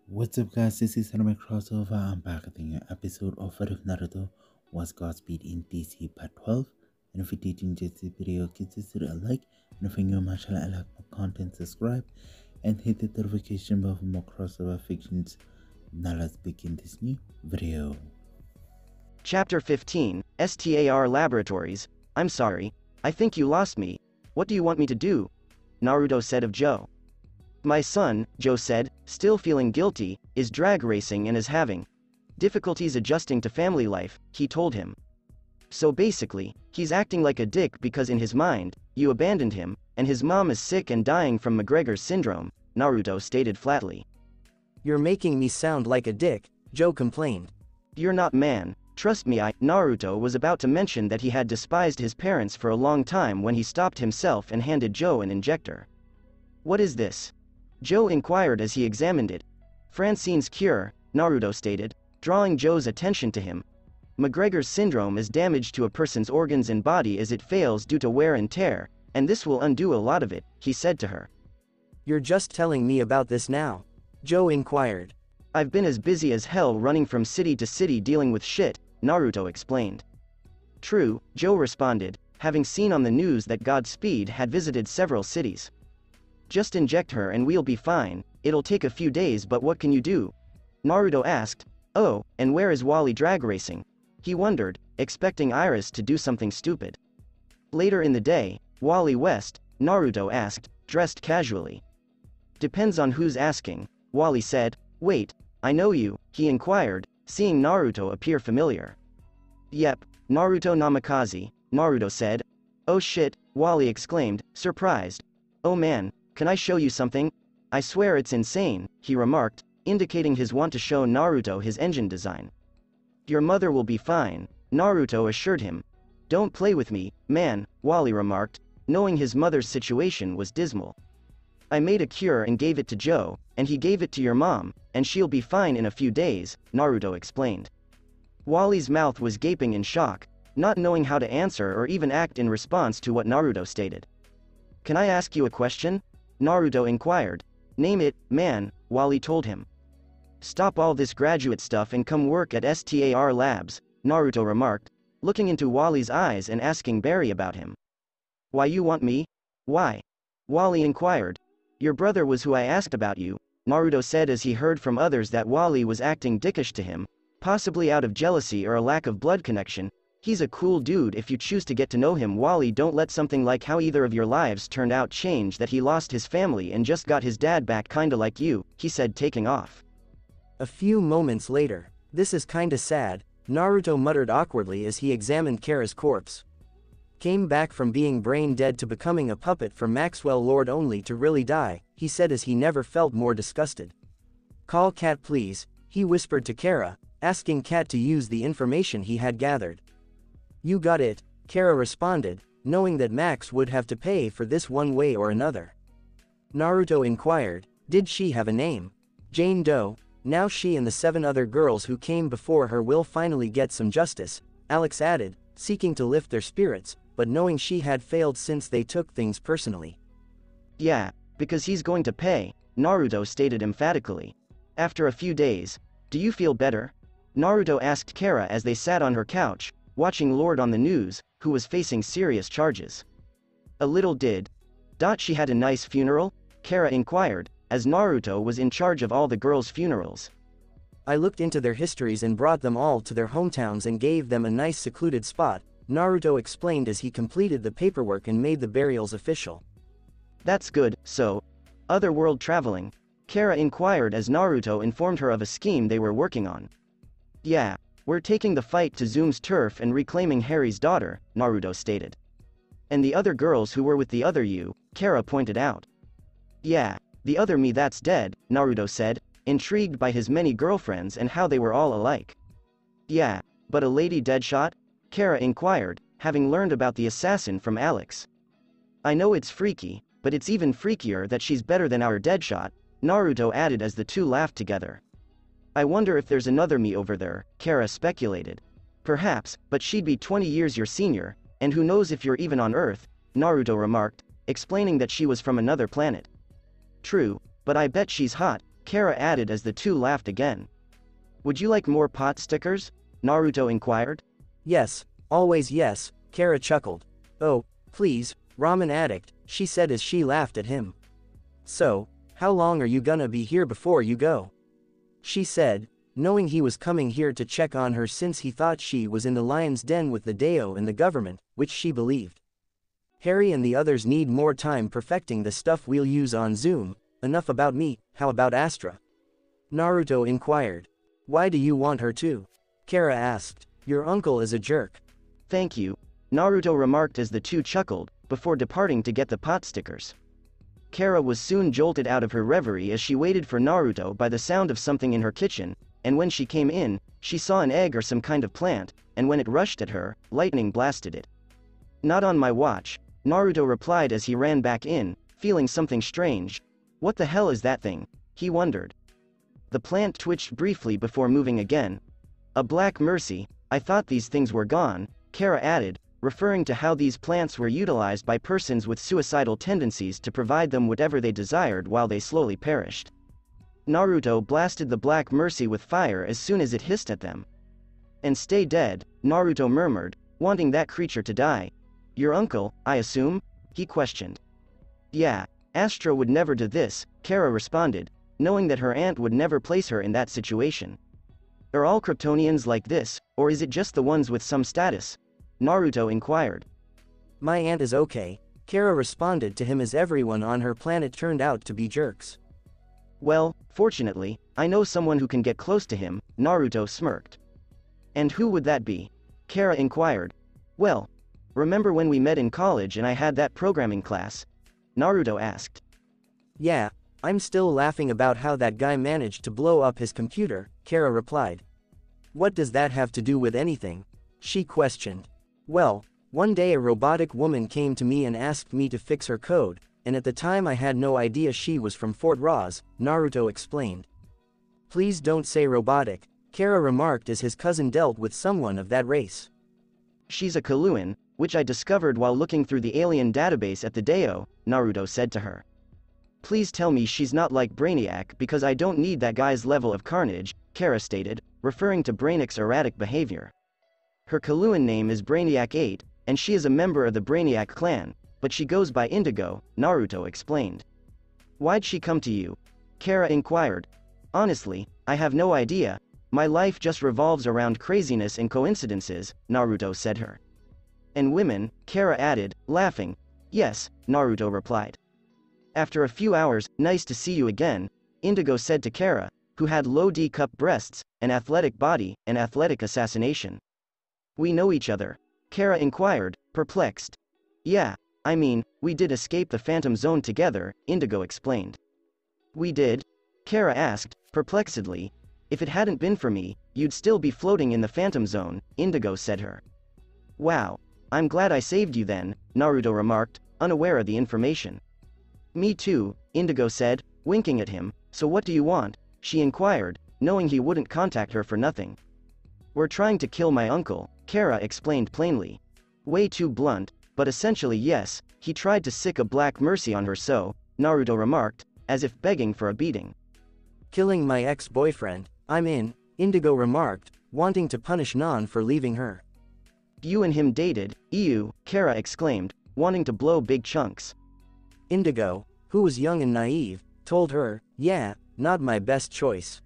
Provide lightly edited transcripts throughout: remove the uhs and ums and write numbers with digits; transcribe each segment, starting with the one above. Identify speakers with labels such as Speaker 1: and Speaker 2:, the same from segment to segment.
Speaker 1: What's up guys, this is Anime Crossover. I'm back with a new episode of What If Naruto Was Godspeed in DC Part 12. And if you did enjoy this video, consider a like, and if you're new, mashallah, I like my content, subscribe, and hit the notification bell for more crossover fictions. Now let's begin this new video.
Speaker 2: Chapter 15, STAR Laboratories. I'm sorry, I think you lost me. What do you want me to do? Naruto said of Joe. My son, Joe said, still feeling guilty, is drag racing and is having difficulties adjusting to family life, he told him. So basically, he's acting like a dick because in his mind, you abandoned him, and his mom is sick and dying from McGregor's syndrome, Naruto stated flatly.
Speaker 3: You're making me sound like a dick, Joe complained.
Speaker 2: You're not, man. Trust me. Naruto was about to mention that he had despised his parents for a long time when he stopped himself and handed Joe an injector. What is this? Joe inquired as he examined it. Francine's cure, Naruto stated, drawing Joe's attention to him. McGregor's syndrome is damage to a person's organs and body as it fails due to wear and tear, and this will undo a lot of it, he said to her.
Speaker 3: You're just telling me about this now? Joe inquired.
Speaker 2: I've been as busy as hell running from city to city dealing with shit, Naruto explained. True, Joe responded, having seen on the news that Godspeed had visited several cities. Just inject her and we'll be fine, it'll take a few days, but what can you do? Naruto asked. Oh, and where is Wally drag racing? He wondered, expecting Iris to do something stupid. Later in the day, Wally West, Naruto asked, dressed casually. Depends on who's asking, Wally said. Wait, I know you, he inquired, seeing Naruto appear familiar. Yep, Naruto Namikaze, Naruto said. Oh shit, Wally exclaimed, surprised. Oh man, can I show you something? I swear it's insane, he remarked, indicating his want to show Naruto his engine design. Your mother will be fine, Naruto assured him. Don't play with me, man, Wally remarked, knowing his mother's situation was dismal. I made a cure and gave it to Joe, and he gave it to your mom, and she'll be fine in a few days, Naruto explained. Wally's mouth was gaping in shock, not knowing how to answer or even act in response to what Naruto stated. Can I ask you a question? Naruto inquired. Name it, man, Wally told him. Stop all this graduate stuff and come work at STAR Labs, Naruto remarked, looking into Wally's eyes and asking Barry about him. Why you want me? Why? Wally inquired. Your brother was who I asked about you, Naruto said as he heard from others that Wally was acting dickish to him, possibly out of jealousy or a lack of blood connection. He's a cool dude if you choose to get to know him. Wally, don't let something like how either of your lives turned out change that he lost his family and just got his dad back kinda like you, he said, taking off.
Speaker 3: A few moments later, this is kinda sad, Naruto muttered awkwardly as he examined Kara's corpse. Came back from being brain dead to becoming a puppet for Maxwell Lord only to really die, he said as he never felt more disgusted. Call Cat please, he whispered to Kara, asking Cat to use the information he had gathered. You got it, Kara responded, knowing that Max would have to pay for this one way or another. Naruto inquired, did she have a name? Jane Doe. Now she and the 7 other girls who came before her will finally get some justice, Alex added, seeking to lift their spirits, but knowing she had failed since they took things personally.
Speaker 2: Yeah, because he's going to pay, Naruto stated emphatically. After a few days, do you feel better? Naruto asked Kara as they sat on her couch, watching Lord on the news, who was facing serious charges. A little did. She had a nice funeral? Kara inquired, as Naruto was in charge of all the girls' funerals.
Speaker 3: I looked into their histories and brought them all to their hometowns and gave them a nice secluded spot, Naruto explained as he completed the paperwork and made the burials official.
Speaker 2: That's good. So, otherworld traveling? Kara inquired as Naruto informed her of a scheme they were working on. Yeah. We're taking the fight to Zoom's turf and reclaiming Harry's daughter, Naruto stated. And the other girls who were with the other you, Kara pointed out. Yeah, the other me that's dead, Naruto said, intrigued by his many girlfriends and how they were all alike. Yeah, but a lady deadshot? Kara inquired, having learned about the assassin from Alex. I know it's freaky, but it's even freakier that she's better than our deadshot, Naruto added as the two laughed together. I wonder if there's another me over there, Kara speculated. Perhaps, but she'd be 20 years your senior, and who knows if you're even on Earth, Naruto remarked, explaining that she was from another planet. True, but I bet she's hot, Kara added as the two laughed again. Would you like more pot stickers? Naruto inquired.
Speaker 3: Yes, always yes, Kara chuckled. Oh, please, ramen addict, she said as she laughed at him. So, how long are you gonna be here before you go? She said, knowing he was coming here to check on her since he thought she was in the lion's den with the Dao and the government, which she believed. Harry and the others need more time perfecting the stuff we'll use on Zoom. Enough about me, how about Astra? Naruto inquired. Why do you want her to? Kara asked. Your uncle is a jerk.
Speaker 2: Thank you, Naruto remarked as the two chuckled, before departing to get the pot stickers. Kara was soon jolted out of her reverie as she waited for Naruto by the sound of something in her kitchen, and when she came in, she saw an egg or some kind of plant, and when it rushed at her, lightning blasted it. Not on my watch, Naruto replied as he ran back in, feeling something strange. What the hell is that thing? He wondered. The plant twitched briefly before moving again. A black mercy, I thought these things were gone, Kara added, referring to how these plants were utilized by persons with suicidal tendencies to provide them whatever they desired while they slowly perished. Naruto blasted the black mercy with fire as soon as it hissed at them. And stay dead, Naruto murmured, wanting that creature to die. Your uncle, I assume? He questioned. Yeah, Astra would never do this, Kara responded, knowing that her aunt would never place her in that situation. Are all Kryptonians like this, or is it just the ones with some status? Naruto inquired.
Speaker 3: My aunt is okay, Kara responded to him as everyone on her planet turned out to be jerks.
Speaker 2: Well, fortunately, I know someone who can get close to him, Naruto smirked. And who would that be? Kara inquired. Well, remember when we met in college and I had that programming class? Naruto asked.
Speaker 3: Yeah, I'm still laughing about how that guy managed to blow up his computer, Kara replied. What does that have to do with anything? She questioned. Well, one day a robotic woman came to me and asked me to fix her code, and at the time I had no idea she was from Fort Ross, Naruto explained. Please don't say robotic, Kara remarked as his cousin dealt with someone of that race.
Speaker 2: She's a Kaluan, which I discovered while looking through the alien database at the Dao, Naruto said to her. Please tell me she's not like Brainiac because I don't need that guy's level of carnage, Kara stated, referring to Brainiac's erratic behavior. Her Kaluan name is Brainiac 8, and she is a member of the Brainiac clan, but she goes by Indigo, Naruto explained. Why'd she come to you? Kara inquired. Honestly, I have no idea, my life just revolves around craziness and coincidences, Naruto said her. And women, Kara added, laughing. Yes, Naruto replied. After a few hours, nice to see you again, Indigo said to Kara, who had low D-cup breasts, an athletic body, and athletic assassination. We know each other? Kara inquired, perplexed. Yeah, I mean, we did escape the Phantom Zone together, Indigo explained. We did? Kara asked, perplexedly. If it hadn't been for me, you'd still be floating in the Phantom Zone, Indigo said her. Wow, I'm glad I saved you then, Naruto remarked, unaware of the information. Me too, Indigo said, winking at him. So what do you want? She inquired, knowing he wouldn't contact her for nothing. We're trying to kill my uncle, Kara explained plainly. Way too blunt, but essentially yes, he tried to sick a black mercy on her so, Naruto remarked, as if begging for a beating.
Speaker 3: Killing my ex-boyfriend, I'm in, Indigo remarked, wanting to punish Nan for leaving her.
Speaker 2: You and him dated, ew, Kara exclaimed, wanting to blow big chunks.
Speaker 3: Indigo, who was young and naive, told her, yeah, not my best choice.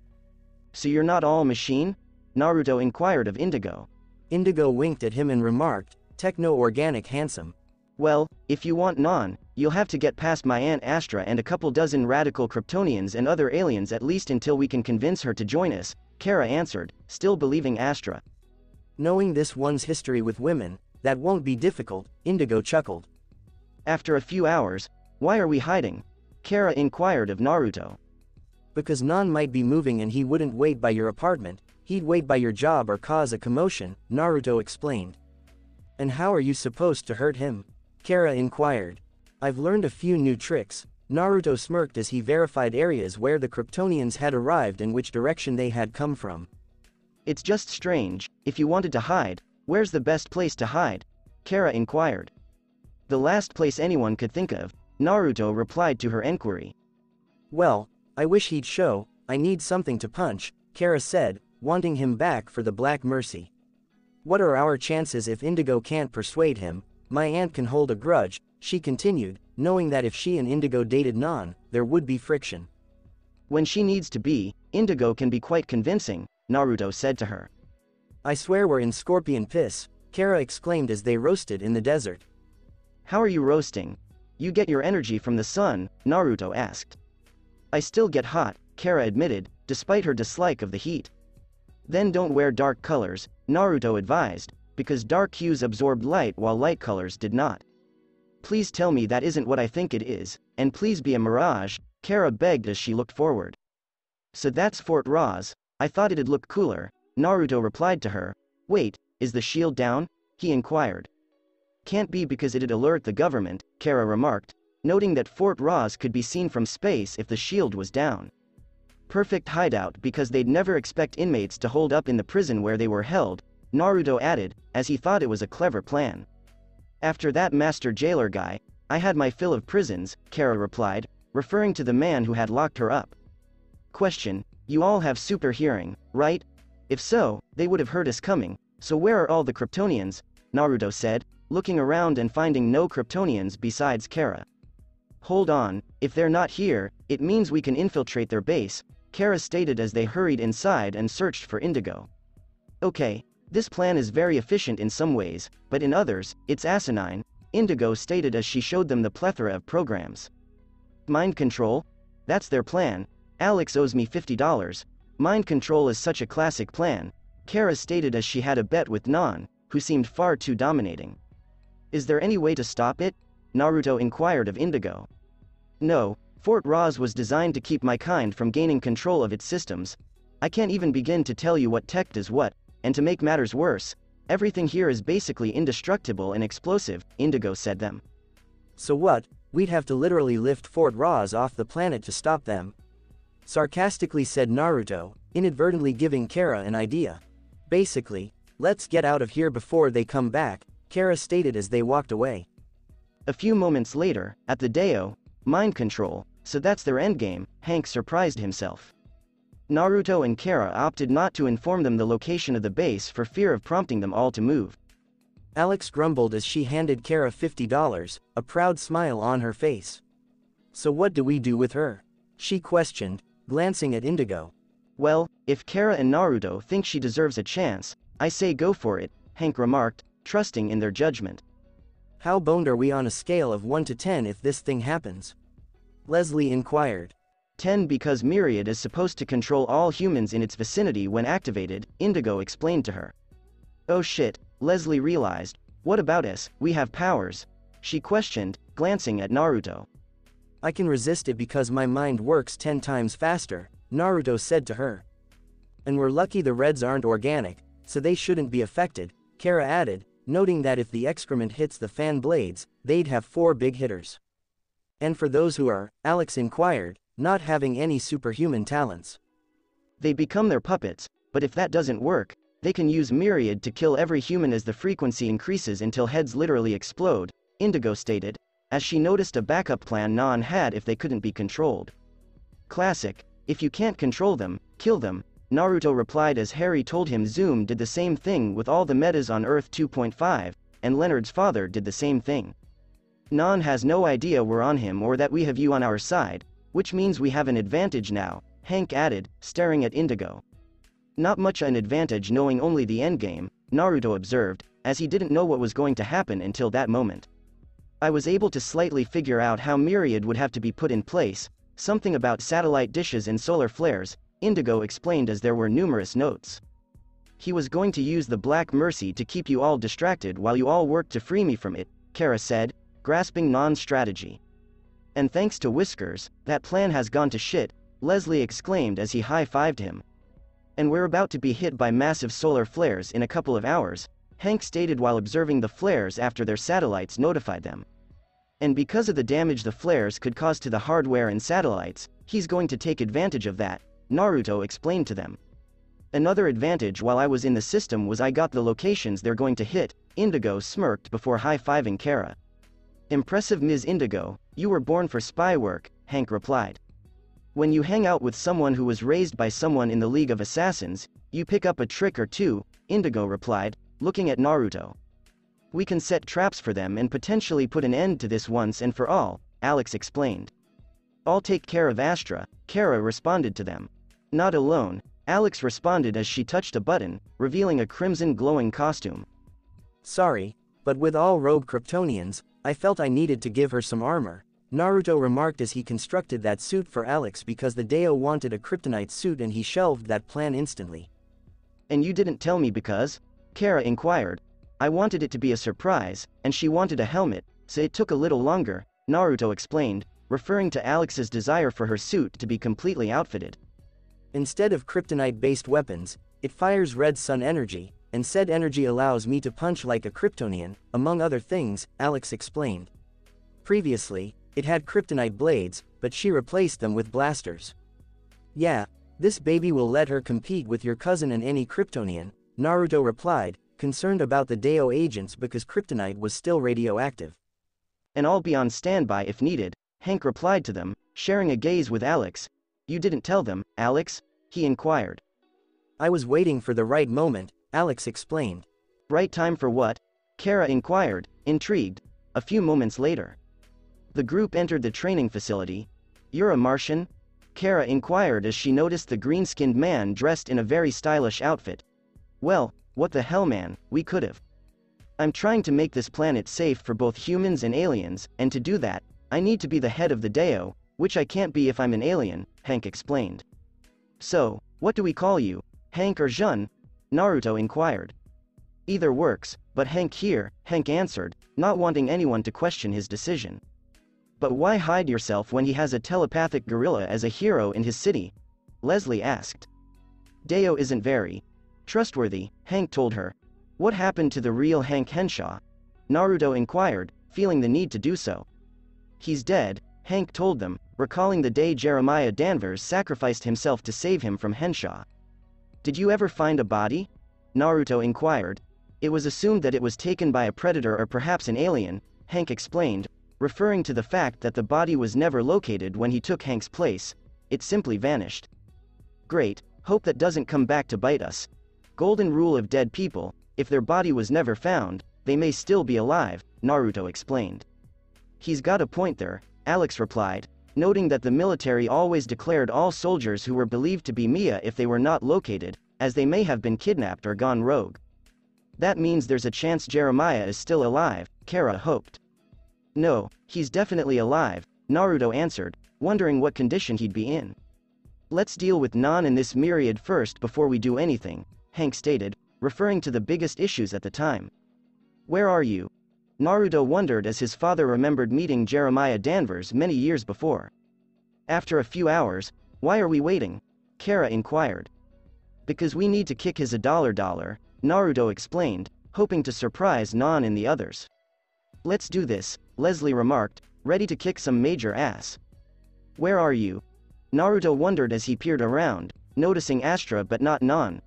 Speaker 2: So you're not all machine? Naruto inquired of Indigo.
Speaker 3: Indigo winked at him and remarked, techno-organic handsome.
Speaker 2: Well, if you want Nan, you'll have to get past my Aunt Astra and a couple dozen radical Kryptonians and other aliens at least until we can convince her to join us, Kara answered, still believing Astra.
Speaker 3: Knowing this one's history with women, that won't be difficult, Indigo chuckled.
Speaker 2: After a few hours, why are we hiding? Kara inquired of Naruto.
Speaker 3: Because Nan might be moving and he wouldn't wait by your apartment, he'd wait by your job or cause a commotion, Naruto explained. And how are you supposed to hurt him? Kara inquired. I've learned a few new tricks, Naruto smirked as he verified areas where the Kryptonians had arrived and which direction they had come from.
Speaker 2: It's just strange, if you wanted to hide, where's the best place to hide? Kara inquired. The last place anyone could think of, Naruto replied to her enquiry.
Speaker 3: Well, I wish he'd show, I need something to punch, Kara said, wanting him back for the Black Mercy. What are our chances if Indigo can't persuade him? My aunt can hold a grudge, she continued, knowing that if she and Indigo dated Non, there would be friction.
Speaker 2: When she needs to be, Indigo can be quite convincing, Naruto said to her.
Speaker 3: I swear we're in scorpion piss, Kara exclaimed as they roasted in the desert.
Speaker 2: How are you roasting? You get your energy from the sun, Naruto asked. I still get hot, Kara admitted, despite her dislike of the heat. Then don't wear dark colors, Naruto advised, because dark hues absorbed light while light colors did not. Please tell me that isn't what I think it is, and please be a mirage, Kara begged as she looked forward. So that's Fort Roz, I thought it'd look cooler, Naruto replied to her. Wait, is the shield down? He inquired. Can't be because it'd alert the government, Kara remarked, noting that Fort Roz could be seen from space if the shield was down. Perfect hideout because they'd never expect inmates to hold up in the prison where they were held, Naruto added, as he thought it was a clever plan. After that master jailer guy, I had my fill of prisons, Kara replied, referring to the man who had locked her up. Question, you all have super hearing, right? If so, they would have heard us coming, so where are all the Kryptonians? Naruto said, looking around and finding no Kryptonians besides Kara. Hold on, if they're not here, it means we can infiltrate their base, Kara stated as they hurried inside and searched for Indigo. Okay, this plan is very efficient in some ways, but in others, it's asinine, Indigo stated as she showed them the plethora of programs. Mind control? That's their plan. Alex owes me $50. Mind control is such a classic plan, Kara stated as she had a bet with Non, who seemed far too dominating. Is there any way to stop it? Naruto inquired of Indigo. No, Fort Roz was designed to keep my kind from gaining control of its systems. I can't even begin to tell you what tech does what, and to make matters worse, everything here is basically indestructible and explosive, Indigo said them.
Speaker 3: So what, we'd have to literally lift Fort Roz off the planet to stop them? Sarcastically said Naruto, inadvertently giving Kara an idea. Basically, let's get out of here before they come back, Kara stated as they walked away.
Speaker 2: A few moments later, at the Deo, mind control, so that's their endgame, Hank surprised himself. Naruto and Kara opted not to inform them the location of the base for fear of prompting them all to move.
Speaker 3: Alex grumbled as she handed Kara $50, a proud smile on her face. So what do we do with her? She questioned, glancing at Indigo.
Speaker 2: Well, if Kara and Naruto think she deserves a chance, I say go for it, Hank remarked, trusting in their judgment.
Speaker 3: How boned are we on a scale of 1 to 10 if this thing happens? Leslie inquired.
Speaker 2: 10 because Myriad is supposed to control all humans in its vicinity when activated, Indigo explained to her. Oh shit, Leslie realized, what about us, we have powers? She questioned, glancing at Naruto.
Speaker 3: I can resist it because my mind works 10 times faster, Naruto said to her. And we're lucky the Reds aren't organic, so they shouldn't be affected, Kara added, noting that if the excrement hits the fan blades, they'd have 4 big hitters. And for those who are, Alex inquired, not having any superhuman talents.
Speaker 2: They become their puppets, but if that doesn't work, they can use Myriad to kill every human as the frequency increases until heads literally explode, Indigo stated, as she noticed a backup plan Non had if they couldn't be controlled. Classic, if you can't control them, kill them, Naruto replied as Harry told him Zoom did the same thing with all the metas on Earth 2.5, and Leonard's father did the same thing. Non has no idea we're on him or that we have you on our side, which means we have an advantage now, Hank added, staring at Indigo. Not much an advantage knowing only the endgame, Naruto observed, as he didn't know what was going to happen until that moment. I was able to slightly figure out how Myriad would have to be put in place, something about satellite dishes and solar flares, Indigo explained as there were numerous notes. He was going to use the Black Mercy to keep you all distracted while you all worked to free me from it, Kara said, grasping Non's strategy. And thanks to Whiskers, that plan has gone to shit, Leslie exclaimed as he high-fived him. And we're about to be hit by massive solar flares in a couple of hours, Hank stated while observing the flares after their satellites notified them. And because of the damage the flares could cause to the hardware and satellites, he's going to take advantage of that, Naruto explained to them. Another advantage while I was in the system was I got the locations they're going to hit, Indigo smirked before high-fiving Kara. Impressive Ms. Indigo, you were born for spy work, Hank replied. When you hang out with someone who was raised by someone in the League of Assassins, you pick up a trick or two, Indigo replied, looking at Naruto. We can set traps for them and potentially put an end to this once and for all, Alex explained. I'll take care of Astra, Kara responded to them. Not alone, Alex responded as she touched a button, revealing a crimson glowing costume.
Speaker 3: Sorry, but with all rogue Kryptonians, I felt I needed to give her some armor, Naruto remarked as he constructed that suit for Alex because the Deo wanted a kryptonite suit and he shelved that plan instantly.
Speaker 2: And you didn't tell me because? Kara inquired. I wanted it to be a surprise, and she wanted a helmet, so it took a little longer, Naruto explained, referring to Alex's desire for her suit to be completely outfitted.
Speaker 3: Instead of kryptonite-based weapons, it fires red sun energy, and said energy allows me to punch like a Kryptonian, among other things, Alex explained. Previously, it had kryptonite blades, but she replaced them with blasters. Yeah, this baby will let her compete with your cousin and any Kryptonian, Naruto replied, concerned about the Deo agents because kryptonite was still radioactive.
Speaker 2: And I'll be on standby if needed, Hank replied to them, sharing a gaze with Alex. You didn't tell them, Alex? He inquired.
Speaker 3: I was waiting for the right moment, Alex explained.
Speaker 2: Right time for what? Kara inquired, intrigued. A few moments later, the group entered the training facility. You're a Martian? Kara inquired as she noticed the green-skinned man dressed in a very stylish outfit. Well, what the hell man, we could've. I'm trying to make this planet safe for both humans and aliens, and to do that, I need to be the head of the Deo, which I can't be if I'm an alien, Hank explained. So, what do we call you, Hank or Jun? Naruto inquired. Either works, but Hank here, Hank answered, not wanting anyone to question his decision. But why hide yourself when he has a telepathic gorilla as a hero in his city? Leslie asked. Deo isn't very trustworthy, Hank told her. What happened to the real Hank Henshaw? Naruto inquired, feeling the need to do so. He's dead, Hank told them, recalling the day Jeremiah Danvers sacrificed himself to save him from Henshaw. Did you ever find a body? Naruto inquired. It was assumed that it was taken by a predator or perhaps an alien, Hank explained, referring to the fact that the body was never located when he took Hank's place. It simply vanished. Great, hope that doesn't come back to bite us. Golden rule of dead people, if their body was never found, they may still be alive, Naruto explained. He's got a point there, Alex replied, noting that the military always declared all soldiers who were believed to be Mia if they were not located, as they may have been kidnapped or gone rogue. That means there's a chance Jeremiah is still alive, Kara hoped. No, he's definitely alive, Naruto answered, wondering what condition he'd be in. Let's deal with Nan and this myriad first before we do anything, Hank stated, referring to the biggest issues at the time. Where are you? Naruto wondered as his father remembered meeting Jeremiah Danvers many years before. After a few hours, why are we waiting? Kara inquired. Because we need to kick his $1, Naruto explained, hoping to surprise Nan and the others. Let's do this, Leslie remarked, ready to kick some major ass. Where are you? Naruto wondered as he peered around, noticing Astra but not Nan.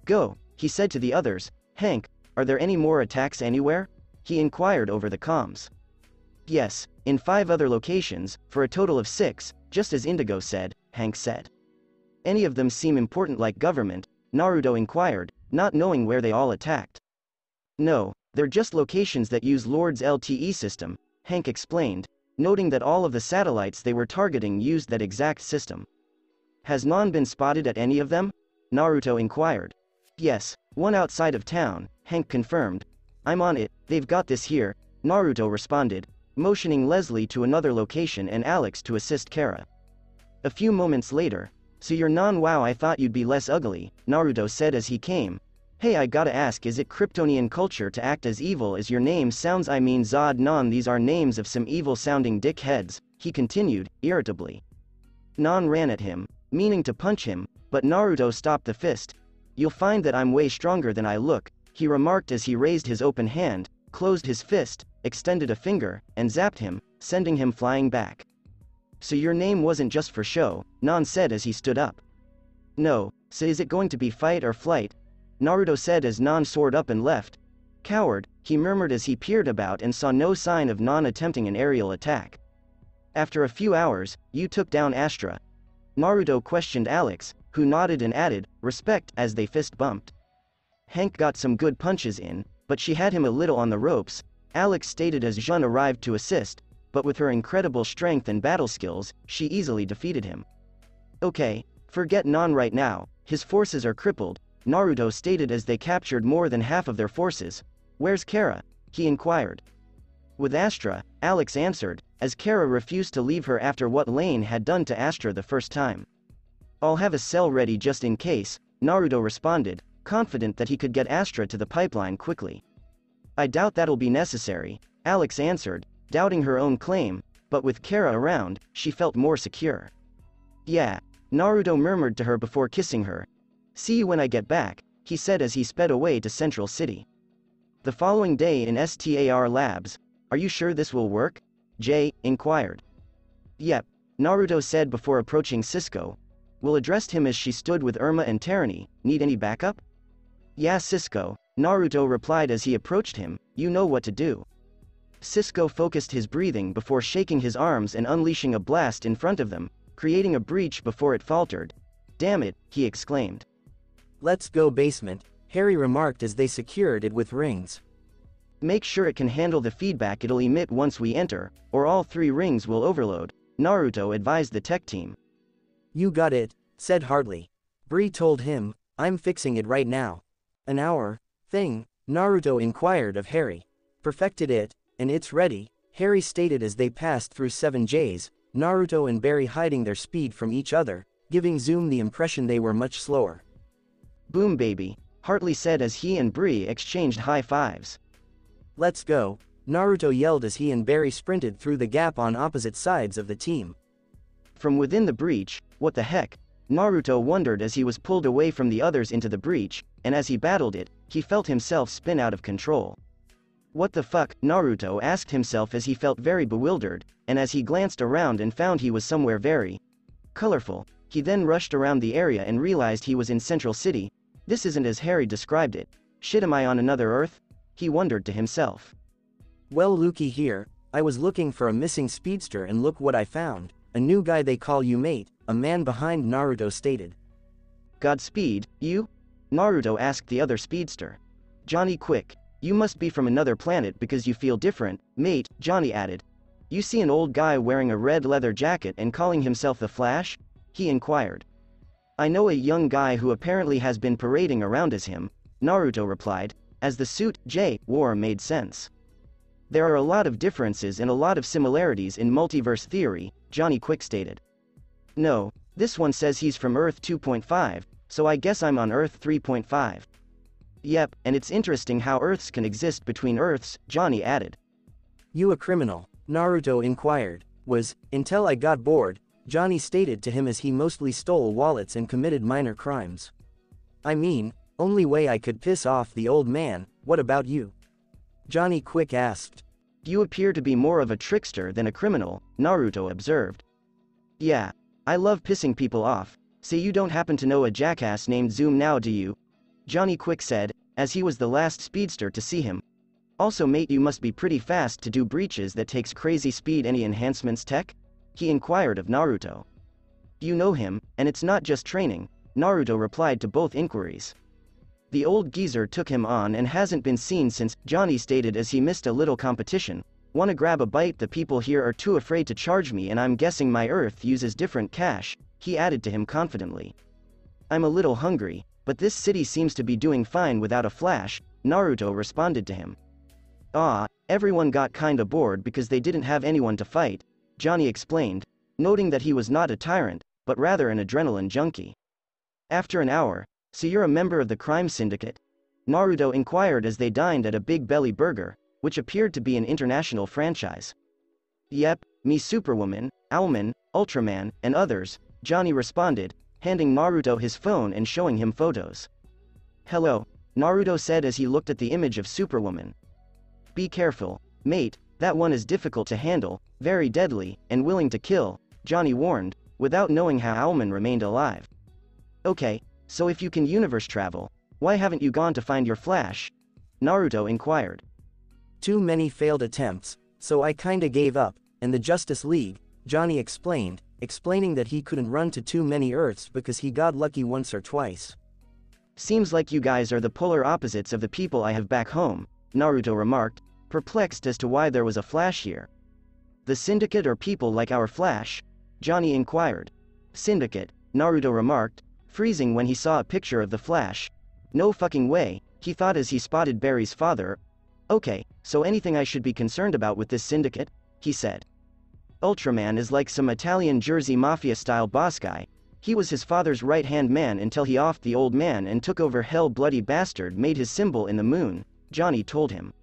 Speaker 2: Go, he said to the others. Hank, are there any more attacks anywhere? He inquired over the comms. Yes, in 5 other locations, for a total of 6, just as Indigo said, Hank said. Any of them seem important like government? Naruto inquired, not knowing where they all attacked. No, they're just locations that use Lord's LTE system, Hank explained, noting that all of the satellites they were targeting used that exact system. Has Nan been spotted at any of them? Naruto inquired. Yes, one outside of town, Hank confirmed. I'm on it, they've got this here, Naruto responded, motioning Leslie to another location and Alex to assist Kara. A few moments later, so you're Nan? Wow, I thought you'd be less ugly, Naruto said as he came. Hey, I gotta ask, is it Kryptonian culture to act as evil as your name sounds? I mean Zod Nan, these are names of some evil-sounding dickheads, he continued, irritably. Nan ran at him, meaning to punch him, but Naruto stopped the fist. You'll find that I'm way stronger than I look, he remarked as he raised his open hand, closed his fist, extended a finger, and zapped him, sending him flying back. So your name wasn't just for show, Nan said as he stood up. No, so is it going to be fight or flight? Naruto said as Nan soared up and left. Coward, he murmured as he peered about and saw no sign of Nan attempting an aerial attack. After a few hours, you took down Astra. Naruto questioned Alex, who nodded and added, respect, as they fist bumped. Hank got some good punches in, but she had him a little on the ropes, Alex stated as Jun arrived to assist, but with her incredible strength and battle skills, she easily defeated him. Okay, forget Nan right now, his forces are crippled, Naruto stated as they captured more than half of their forces. Where's Kara? He inquired. With Astra, Alex answered, as Kara refused to leave her after what Lane had done to Astra the first time. I'll have a cell ready just in case, Naruto responded, confident that he could get Astra to the pipeline quickly. I doubt that'll be necessary, Alex answered, doubting her own claim, but with Kara around, she felt more secure. Yeah, Naruto murmured to her before kissing her. See you when I get back, he said as he sped away to Central City. The following day in STAR Labs, are you sure this will work? Jay inquired. Yep, Naruto said before approaching Cisco. Will addressed him as she stood with Irma and Tyranny, need any backup? Yeah Cisco, Naruto replied as he approached him, you know what to do. Cisco focused his breathing before shaking his arms and unleashing a blast in front of them, creating a breach before it faltered. Damn it, he exclaimed.
Speaker 3: Let's go basement, Harry remarked as they secured it with rings.
Speaker 2: Make sure it can handle the feedback it'll emit once we enter, or all 3 rings will overload, Naruto advised the tech team.
Speaker 3: You got it, said Hartley. Bree told him, I'm fixing it right now. An hour thing, Naruto inquired of Harry. Perfected it, and it's ready, Harry stated as they passed through 7Js, Naruto and Barry hiding their speed from each other, giving Zoom the impression they were much slower.
Speaker 2: Boom baby, Hartley said as he and Bree exchanged high fives.
Speaker 3: Let's go, Naruto yelled as he and Barry sprinted through the gap on opposite sides of the team.
Speaker 2: From within the breach, what the heck? Naruto wondered as he was pulled away from the others into the breach, and as he battled it, he felt himself spin out of control. What the fuck? Naruto asked himself as he felt very bewildered, and as he glanced around and found he was somewhere very colorful, he then rushed around the area and realized he was in Central City. This isn't as Harry described it. Shit, am I on another Earth? He wondered to himself.
Speaker 3: Well, looky here, I was looking for a missing speedster and look what I found. A new guy they call you mate, a man behind Naruto stated.
Speaker 2: Godspeed, you? Naruto asked the other speedster. Johnny quick, you must be from another planet because you feel different, mate, Johnny added. You see an old guy wearing a red leather jacket and calling himself the Flash? He inquired. I know a young guy who apparently has been parading around as him, Naruto replied, as the suit Jay wore made sense. There are a lot of differences and a lot of similarities in multiverse theory, Johnny quick stated. No, this one says he's from Earth 2.5, so I guess I'm on Earth 3.5. Yep, and it's interesting how Earths can exist between Earths, Johnny added.
Speaker 3: You a criminal? Naruto inquired. Was, until I got bored, Johnny stated to him as he mostly stole wallets and committed minor crimes. I mean, only way I could piss off the old man, what about you? Johnny quick asked.
Speaker 2: You appear to be more of a trickster than a criminal, Naruto observed. Yeah, I love pissing people off. Say you don't happen to know a jackass named Zoom now, do you? Johnny quick said, as he was the last speedster to see him. Also mate, you must be pretty fast to do breaches that takes crazy speed. Any enhancements tech? He inquired of Naruto. You know him, and it's not just training, Naruto replied to both inquiries. The old geezer took him on and hasn't been seen since, Johnny stated as he missed a little competition. Wanna grab a bite? The people here are too afraid to charge me and I'm guessing my Earth uses different cash, he added to him confidently. I'm a little hungry, but this city seems to be doing fine without a Flash, Naruto responded to him. Everyone got kinda bored because they didn't have anyone to fight, Johnny explained, noting that he was not a tyrant, but rather an adrenaline junkie. After an hour, so you're a member of the crime syndicate? Naruto inquired as they dined at a Big Belly Burger, which appeared to be an international franchise. Yep, me Superwoman, Owlman, Ultraman, and others, Johnny responded, handing Naruto his phone and showing him photos. Hello, Naruto said as he looked at the image of Superwoman. Be careful, mate, that one is difficult to handle, very deadly, and willing to kill, Johnny warned, without knowing how Owlman remained alive. Okay, so if you can universe travel, why haven't you gone to find your Flash? Naruto inquired.
Speaker 3: Too many failed attempts, so I kinda gave up, and the Justice League, Johnny explained, explaining that he couldn't run to too many Earths because he got lucky once or twice.
Speaker 2: Seems like you guys are the polar opposites of the people I have back home, Naruto remarked, perplexed as to why there was a Flash here. The Syndicate or people like our Flash? Johnny inquired. Syndicate, Naruto remarked, freezing when he saw a picture of the Flash. No fucking way, he thought as he spotted Barry's father. Okay, so anything I should be concerned about with this Syndicate? He said. Ultraman is like some Italian Jersey Mafia-style boss guy. He was his father's right-hand man until he offed the old man and took over. Hell, bloody bastard made his symbol in the moon, Johnny told him.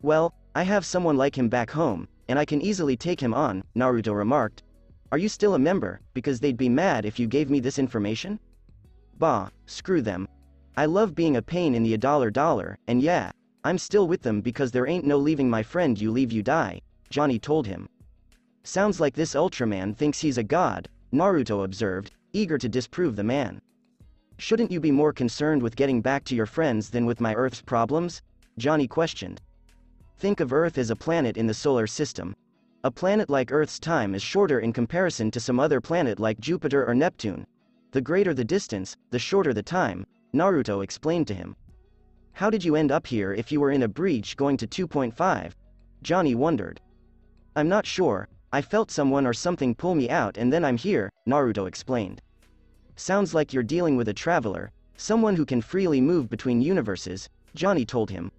Speaker 2: Well, I have someone like him back home, and I can easily take him on, Naruto remarked. Are you still a member, because they'd be mad if you gave me this information? Bah, screw them. I love being a pain in the $1, and yeah, I'm still with them because there ain't no leaving my friend. You leave you die, Johnny told him. Sounds like this Ultraman thinks he's a god, Naruto observed, eager to disprove the man. Shouldn't you be more concerned with getting back to your friends than with my Earth's problems? Johnny questioned. Think of Earth as a planet in the solar system. A planet like Earth's time is shorter in comparison to some other planet like Jupiter or Neptune. The greater the distance, the shorter the time, Naruto explained to him. How did you end up here if you were in a breach going to 2.5? Johnny wondered. I'm not sure. I felt someone or something pull me out and then I'm here, Naruto explained. Sounds like you're dealing with a traveler, someone who can freely move between universes, Johnny told him.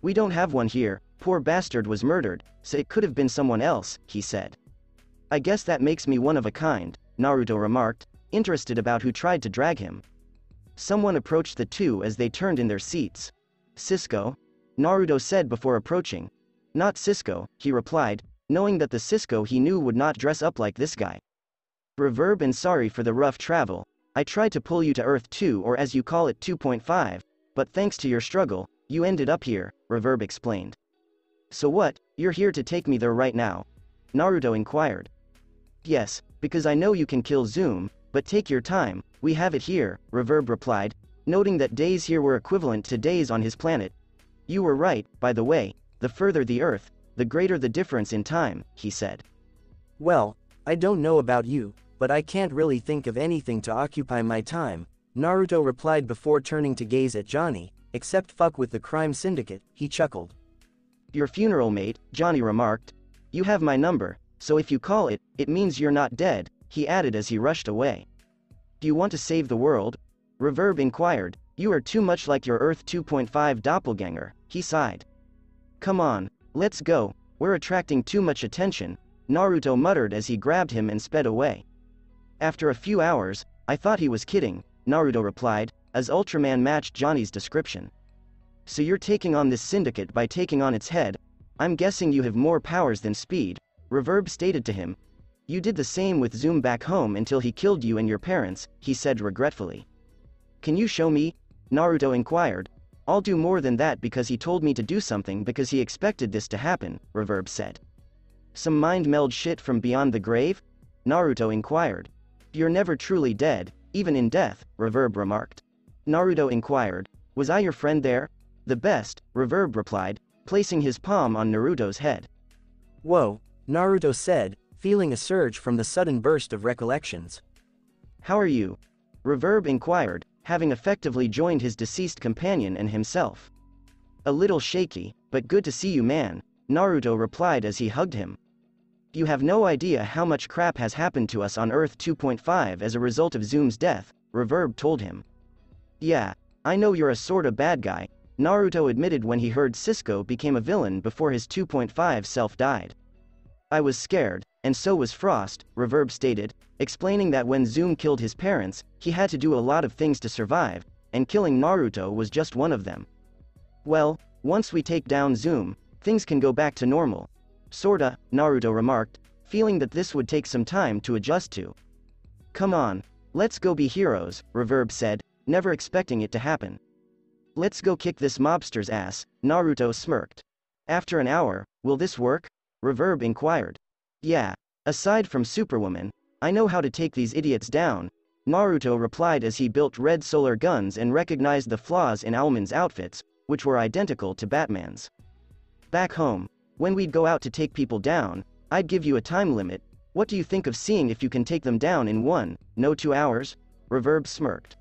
Speaker 2: We don't have one here, poor bastard was murdered, so it could have been someone else, he said. I guess that makes me one of a kind, Naruto remarked, interested about who tried to drag him. Someone approached the two as they turned in their seats. Cisco? Naruto said before approaching. Not Cisco, he replied, knowing that the Cisco he knew would not dress up like this guy. Reverb, and sorry for the rough travel. I tried to pull you to Earth 2, or as you call it 2.5, but thanks to your struggle, you ended up here, Reverb explained. So what, you're here to take me there right now? Naruto inquired. Yes, because I know you can kill Zoom, but take your time, we have it here, Reverb replied, noting that days here were equivalent to days on his planet. You were right, by the way, the further the Earth, the greater the difference in time, he said.
Speaker 3: Well, I don't know about you, but I can't really think of anything to occupy my time, Naruto replied before turning to gaze at Johnny, except fuck with the crime syndicate, he chuckled. Your funeral mate, Johnny remarked. You have my number, so if you call it, it means you're not dead, he added as he rushed away. Do you want to save the world? Reverb inquired. You are too much like your Earth 2.5 doppelganger, he sighed. Come on, let's go, we're attracting too much attention, Naruto muttered as he grabbed him and sped away. After a few hours, I thought he was kidding, Naruto replied, as Ultraman matched Johnny's description. So you're taking on this syndicate by taking on its head? I'm guessing you have more powers than speed, Reverb stated to him. You did the same with Zoom back home until he killed you and your parents, he said regretfully. Can you show me? Naruto inquired. I'll do more than that because he told me to do something because he expected this to happen, Reverb said. Some mind meld shit from beyond the grave? Naruto inquired. You're never truly dead, even in death, Reverb remarked. Naruto inquired. Was I your friend there? The best, Reverb replied, placing his palm on Naruto's head. Whoa, Naruto said, feeling a surge from the sudden burst of recollections. How are you? Reverb inquired, having effectively joined his deceased companion and himself. A little shaky, but good to see you, man, Naruto replied as he hugged him. You have no idea how much crap has happened to us on Earth 2.5 as a result of Zoom's death, Reverb told him. Yeah, I know you're a sorta bad guy, Naruto admitted when he heard Cisco became a villain before his 2.5 self died. I was scared, and so was Frost, Reverb stated, explaining that when Zoom killed his parents, he had to do a lot of things to survive, and killing Naruto was just one of them. Well, once we take down Zoom, things can go back to normal. Sorta, Naruto remarked, feeling that this would take some time to adjust to. Come on, let's go be heroes, Reverb said, never expecting it to happen. Let's go kick this mobster's ass, Naruto smirked. After an hour, will this work? Reverb inquired. Yeah, aside from Superwoman, I know how to take these idiots down, Naruto replied as he built red solar guns and recognized the flaws in Owlman's outfits, which were identical to Batman's. Back home, when we'd go out to take people down, I'd give you a time limit,
Speaker 2: What do you think of seeing if you can take them down in 2 hours? Reverb smirked.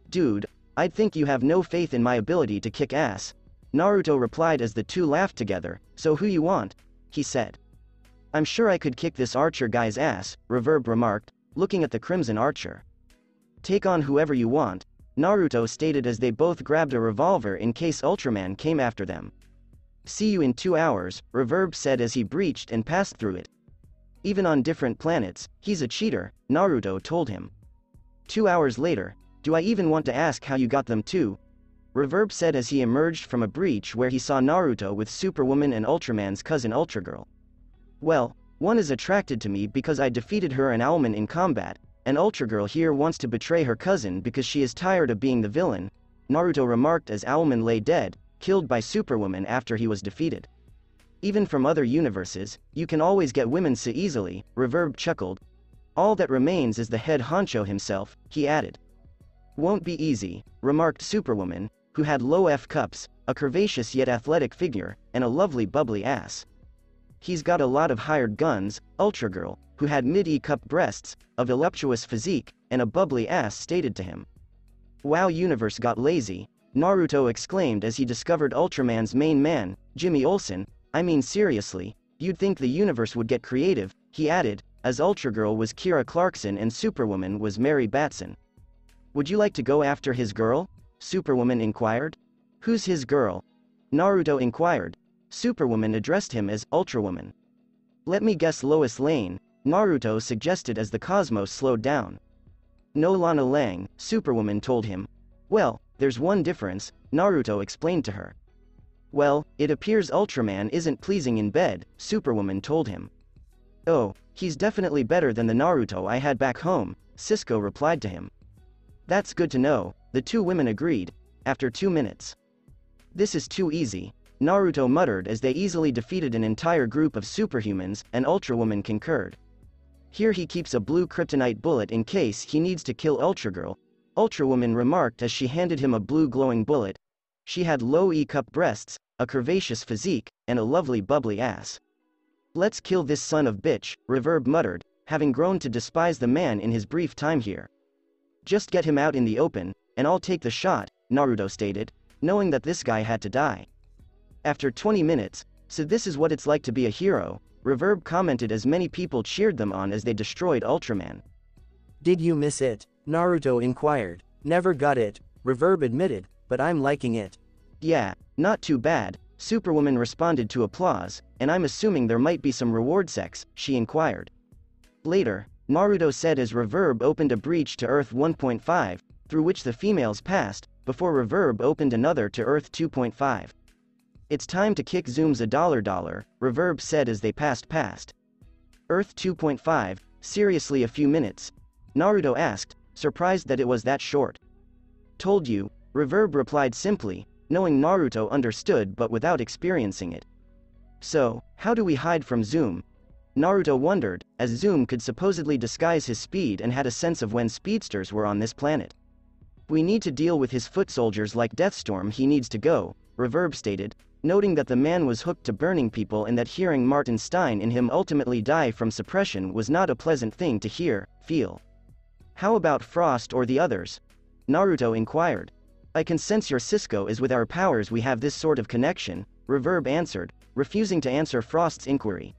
Speaker 2: Dude, I'd think you have no faith in my ability to kick ass. Naruto replied as the two laughed together. So who you want? He said. I'm sure I could kick this archer guy's ass, Reverb remarked, looking at the crimson archer. Take on whoever you want, Naruto stated as they both grabbed a revolver in case Ultraman came after them. See you in 2 hours, Reverb said as he breached and passed through it. Even on different planets, he's a cheater, Naruto told him. 2 hours later, do I even want to ask how you got them too? Reverb said as he emerged from a breach where he saw Naruto with Superwoman and Ultraman's cousin Ultragirl. Well, one is attracted to me because I defeated her and Owlman in combat, and Ultragirl here wants to betray her cousin because she is tired of being the villain, Naruto remarked as Owlman lay dead, killed by Superwoman after he was defeated. Even from other universes, you can always get women so easily, Reverb chuckled. All that remains is the head honcho himself, he added. Won't be easy, remarked Superwoman, who had low F cups, a curvaceous yet athletic figure, and a lovely bubbly ass. He's got a lot of hired guns, Ultragirl, who had mid-E cup breasts, a voluptuous physique, and a bubbly ass stated to him. Wow, universe got lazy, Naruto exclaimed as he discovered Ultraman's main man, Jimmy Olsen. I mean seriously, you'd think the universe would get creative, he added, as Ultragirl was Kira Clarkson and Superwoman was Mary Batson. Would you like to go after his girl? Superwoman inquired. Who's his girl? Naruto inquired. Superwoman addressed him as Ultrawoman. Let me guess, Lois Lane, Naruto suggested as the cosmos slowed down. No, Lana Lang, Superwoman told him. Well, there's one difference, Naruto explained to her. Well, it appears Ultraman isn't pleasing in bed, Superwoman told him. Oh, he's definitely better than the Naruto I had back home, Cisco replied to him. That's good to know, the two women agreed, after 2 minutes. This is too easy, Naruto muttered as they easily defeated an entire group of superhumans, and Ultrawoman concurred. Here he keeps a blue kryptonite bullet in case he needs to kill Ultragirl, Ultrawoman remarked as she handed him a blue glowing bullet. She had low E cup breasts, a curvaceous physique, and a lovely bubbly ass. Let's kill this son of bitch, Reverb muttered, having grown to despise the man in his brief time here. Just get him out in the open, and I'll take the shot, Naruto stated, knowing that this guy had to die. After 20 minutes, so this is what it's like to be a hero, Reverb commented as many people cheered them on as they destroyed Ultraman.
Speaker 3: Did you miss it? Naruto inquired. Never got it, Reverb admitted, but I'm liking it.
Speaker 2: Yeah, not too bad, Superwoman responded to applause, and I'm assuming there might be some reward sex, she inquired. Later, Naruto said as Reverb opened a breach to Earth 1.5, through which the females passed, before Reverb opened another to Earth 2.5. It's time to kick Zoom's $1, Reverb said as they passed past. Earth 2.5, seriously a few minutes? Naruto asked, surprised that it was that short. Told you, Reverb replied simply, knowing Naruto understood but without experiencing it. So, how do we hide from Zoom? Naruto wondered, as Zoom could supposedly disguise his speed and had a sense of when speedsters were on this planet. We need to deal with his foot soldiers like Deathstorm. He needs to go, Reverb stated, noting that the man was hooked to burning people and that hearing Martin Stein in him ultimately die from suppression was not a pleasant thing to feel. How about Frost or the others? Naruto inquired. I can sense your Cisco is with our powers. We have this sort of connection, Reverb answered, refusing to answer Frost's inquiry.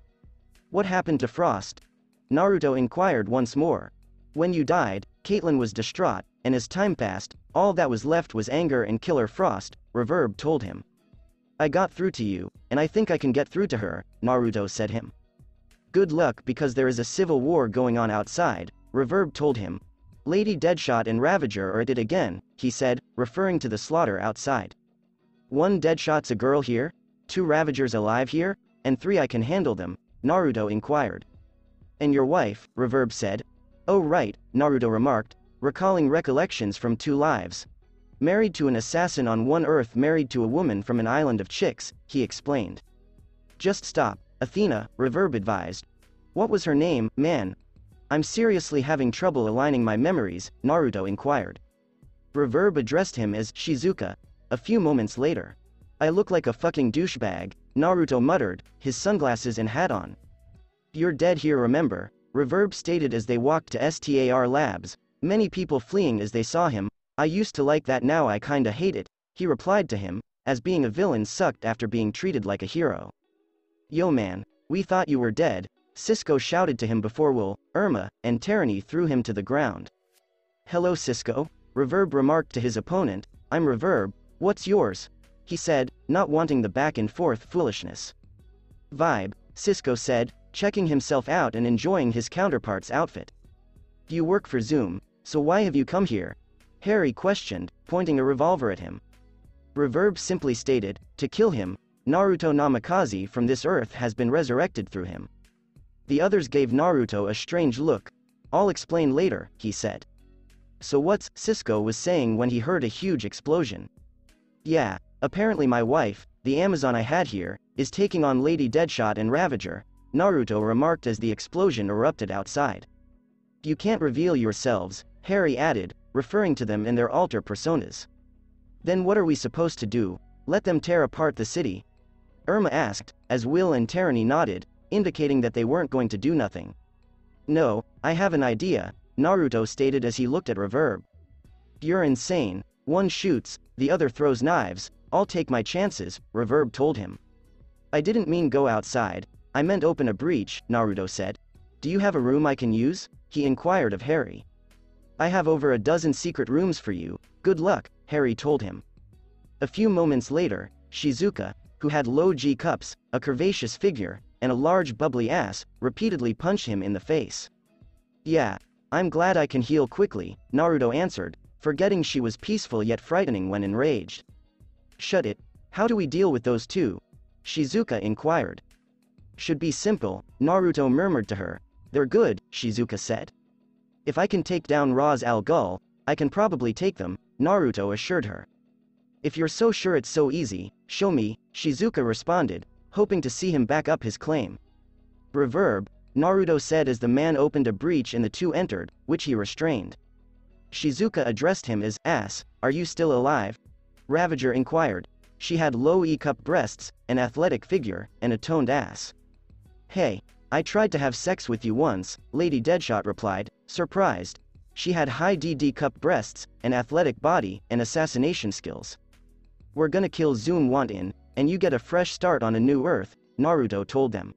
Speaker 2: What happened to Frost? Naruto inquired once more. When you died, Caitlyn was distraught, and as time passed, all that was left was anger and Killer Frost, Reverb told him. I got through to you, and I think I can get through to her, Naruto said him. Good luck because there is a civil war going on outside, Reverb told him. Lady Deadshot and Ravager are at it again, he said, referring to the slaughter outside. 1 Deadshot's a girl here, 2 Ravagers alive here, and 3 I can handle them, Naruto inquired. And your wife, Reverb said. Oh right, Naruto remarked, recalling recollections from 2 lives. Married to an assassin on one Earth, married to a woman from an island of chicks, he explained. Just stop, Athena, Reverb advised. What was her name, man? I'm seriously having trouble aligning my memories, Naruto inquired. Reverb addressed him as Shizuka. A few moments later. I look like a fucking douchebag, Naruto muttered, his sunglasses and hat on. You're dead here, remember, Reverb stated as they walked to STAR Labs, many people fleeing as they saw him. I used to like that, now I kinda hate it, he replied to him, as being a villain sucked after being treated like a hero. Yo man, we thought you were dead, Cisco shouted to him before Will, Irma, and Tyranny threw him to the ground. Hello Cisco, Reverb remarked to his opponent, I'm Reverb, what's yours? He said, not wanting the back and forth foolishness. Vibe, Cisco said, checking himself out and enjoying his counterpart's outfit. You work for Zoom, so why have you come here? Harry questioned, pointing a revolver at him. Reverb simply stated, to kill him, Naruto Namikaze from this earth has been resurrected through him. The others gave Naruto a strange look. I'll explain later, he said. So what's Cisco was saying when he heard a huge explosion. Yeah, apparently my wife, the Amazon I had here, is taking on Lady Deadshot and Ravager, Naruto remarked as the explosion erupted outside. You can't reveal yourselves, Harry added, referring to them in their alter personas. Then what are we supposed to do? Let them tear apart the city? Irma asked, as Will and Tyranny nodded, indicating that they weren't going to do nothing. No, I have an idea, Naruto stated as he looked at Reverb. You're insane, one shoots, the other throws knives, I'll take my chances, Reverb told him. I didn't mean go outside, I meant open a breach, Naruto said. Do you have a room I can use? He inquired of Harry. I have over a dozen secret rooms for you, good luck, Harry told him. A few moments later, Shizuka, who had low G cups, a curvaceous figure, and a large bubbly ass, repeatedly punched him in the face. Yeah, I'm glad I can heal quickly, Naruto answered, forgetting she was peaceful yet frightening when enraged. Shut it, how do we deal with those two? Shizuka inquired. Should be simple, Naruto murmured to her. They're good, Shizuka said. If I can take down Ra's al Ghul, I can probably take them, Naruto assured her. If you're so sure it's so easy, show me, Shizuka responded, hoping to see him back up his claim. Reverb, Naruto said as the man opened a breach and the two entered, which he restrained. Shizuka addressed him as, ass, are you still alive? Ravager inquired. She had low E-cup breasts, an athletic figure, and a toned ass. Hey, I tried to have sex with you once, Lady Deadshot replied, surprised. She had high DD-cup breasts, an athletic body, and assassination skills. We're gonna kill Zoom Want-in, and you get a fresh start on a new Earth, Naruto told them.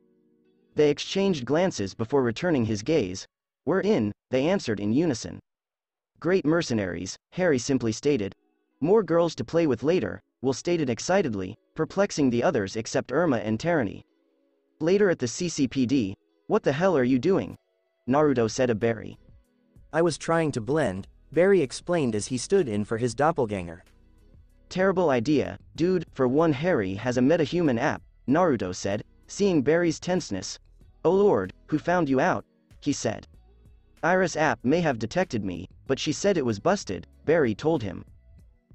Speaker 2: They exchanged glances before returning his gaze. We're in, they answered in unison. Great mercenaries, Harry simply stated. More girls to play with later, Will stated excitedly, perplexing the others except Irma and Tyranny. Later at the CCPD, what the hell are you doing? Naruto said to Barry.
Speaker 3: I was trying to blend, Barry explained as he stood in for his doppelganger.
Speaker 2: Terrible idea, dude, for one Harry has a metahuman app, Naruto said, seeing Barry's tenseness. Oh lord, who found you out? He said. Iris app may have detected me, but she said it was busted, Barry told him.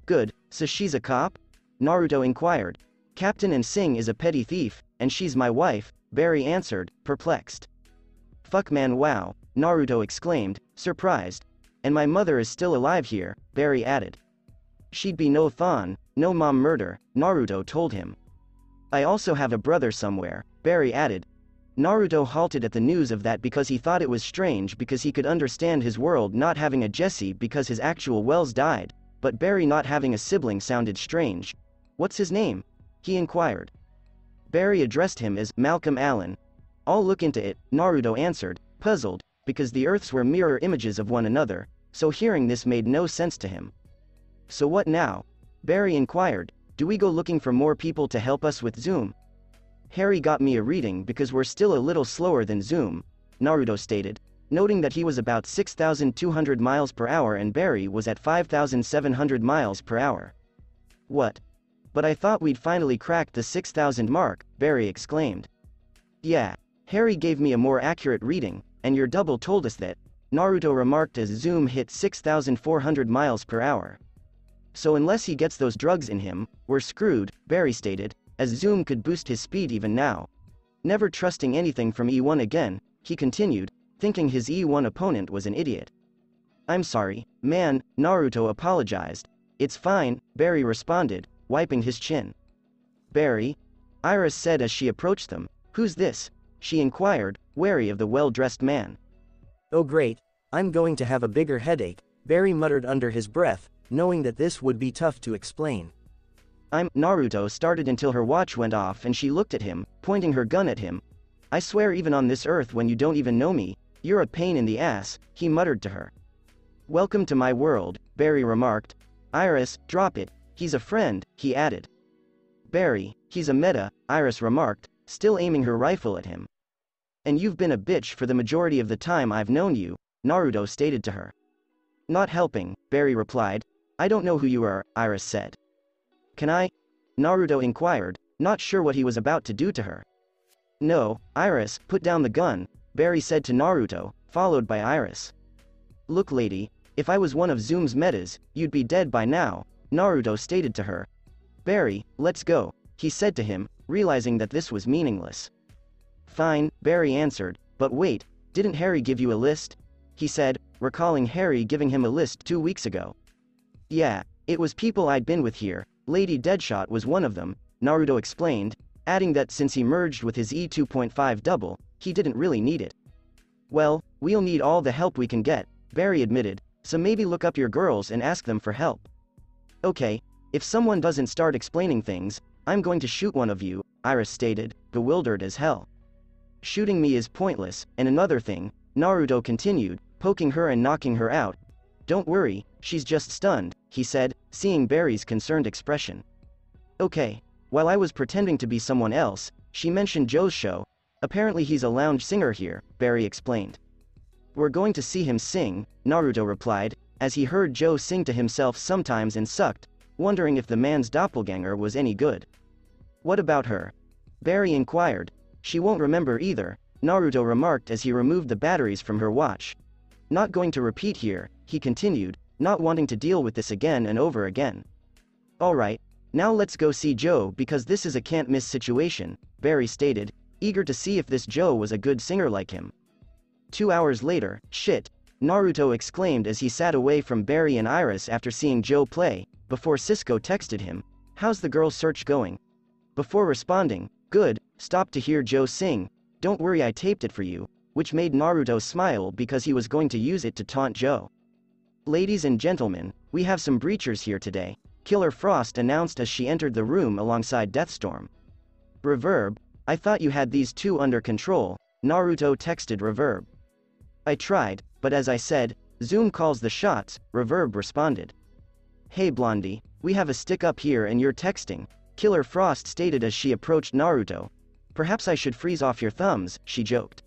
Speaker 2: Good, so she's a cop? Naruto inquired. Captain and Singh is a petty thief, and she's my wife, Barry answered, perplexed. Fuck man wow, Naruto exclaimed, surprised. And my mother is still alive here, Barry added. She'd be no Thon, no mom murder, Naruto told him. I also have a brother somewhere, Barry added. Naruto halted at the news of that because he thought it was strange because he could understand his world not having a Jesse because his actual Wells died, but Barry not having a sibling sounded strange. What's his name? He inquired. Barry addressed him as Malcolm Allen. I'll look into it, Naruto answered, puzzled, because the Earths were mirror images of one another, so hearing this made no sense to him. So what now? Barry inquired. Do we go looking for more people to help us with Zoom? Harry got me a reading because we're still a little slower than Zoom, Naruto stated, noting that he was about 6,200 miles per hour and Barry was at 5,700 miles per hour. What? But I thought we'd finally cracked the 6,000 mark, Barry exclaimed. Yeah, Harry gave me a more accurate reading, and your double told us that, Naruto remarked as Zoom hit 6,400 miles per hour. So unless he gets those drugs in him, we're screwed, Barry stated, as Zoom could boost his speed even now. Never trusting anything from E1 again, he continued, thinking his E1 opponent was an idiot. I'm sorry, man, Naruto apologized. It's fine, Barry responded, wiping his chin. Barry? Iris said as she approached them. Who's this? She inquired, wary of the well-dressed man.
Speaker 3: Oh great, I'm going to have a bigger headache, Barry muttered under his breath, knowing that this would be tough to explain.
Speaker 2: Naruto started until her watch went off and she looked at him, pointing her gun at him. I swear even on this earth when you don't even know me, you're a pain in the ass, he muttered to her. Welcome to my world, Barry remarked. Iris, drop it, he's a friend, he added. Barry, he's a meta, Iris remarked, still aiming her rifle at him. And you've been a bitch for the majority of the time I've known you, Naruto stated to her. Not helping, Barry replied. I don't know who you are, Iris said. Can I? Naruto inquired, not sure what he was about to do to her. No, Iris, put down the gun, Barry said to Naruto, followed by Iris. Look lady, if I was one of Zoom's metas, you'd be dead by now, Naruto stated to her. Barry, let's go, he said to him, realizing that this was meaningless. Fine, Barry answered, but wait, didn't Harry give you a list? He said, recalling Harry giving him a list 2 weeks ago. Yeah, it was people I'd been with here, Lady Deadshot was one of them, Naruto explained, adding that since he merged with his E2.5 double, he didn't really need it. Well, we'll need all the help we can get, Barry admitted, so maybe look up your girls and ask them for help. Okay, if someone doesn't start explaining things, I'm going to shoot one of you, Iris stated, bewildered as hell. Shooting me is pointless, and another thing, Naruto continued, poking her and knocking her out. Don't worry, she's just stunned, he said, seeing Barry's concerned expression. Okay, while I was pretending to be someone else, she mentioned Joe's show. Apparently he's a lounge singer here, Barry explained. We're going to see him sing, Naruto replied, as he heard Joe sing to himself sometimes and sucked, wondering if the man's doppelganger was any good. What about her? Barry inquired. She won't remember either, Naruto remarked as he removed the batteries from her watch. Not going to repeat here, he continued, not wanting to deal with this again and over again. Alright, now let's go see Joe because this is a can't-miss situation, Barry stated, eager to see if this Joe was a good singer like him. 2 hours later, shit, Naruto exclaimed as he sat away from Barry and Iris after seeing Joe play, before Cisco texted him, how's the girl search going? Before responding, good, stopped to hear Joe sing, don't worry I taped it for you, which made Naruto smile because he was going to use it to taunt Joe. Ladies and gentlemen, we have some breachers here today, Killer Frost announced as she entered the room alongside Deathstorm. Reverb, I thought you had these two under control, Naruto texted Reverb. I tried, but as I said, Zoom calls the shots, Reverb responded. Hey Blondie, we have a stick up here and you're texting, Killer Frost stated as she approached Naruto. Perhaps I should freeze off your thumbs, she joked.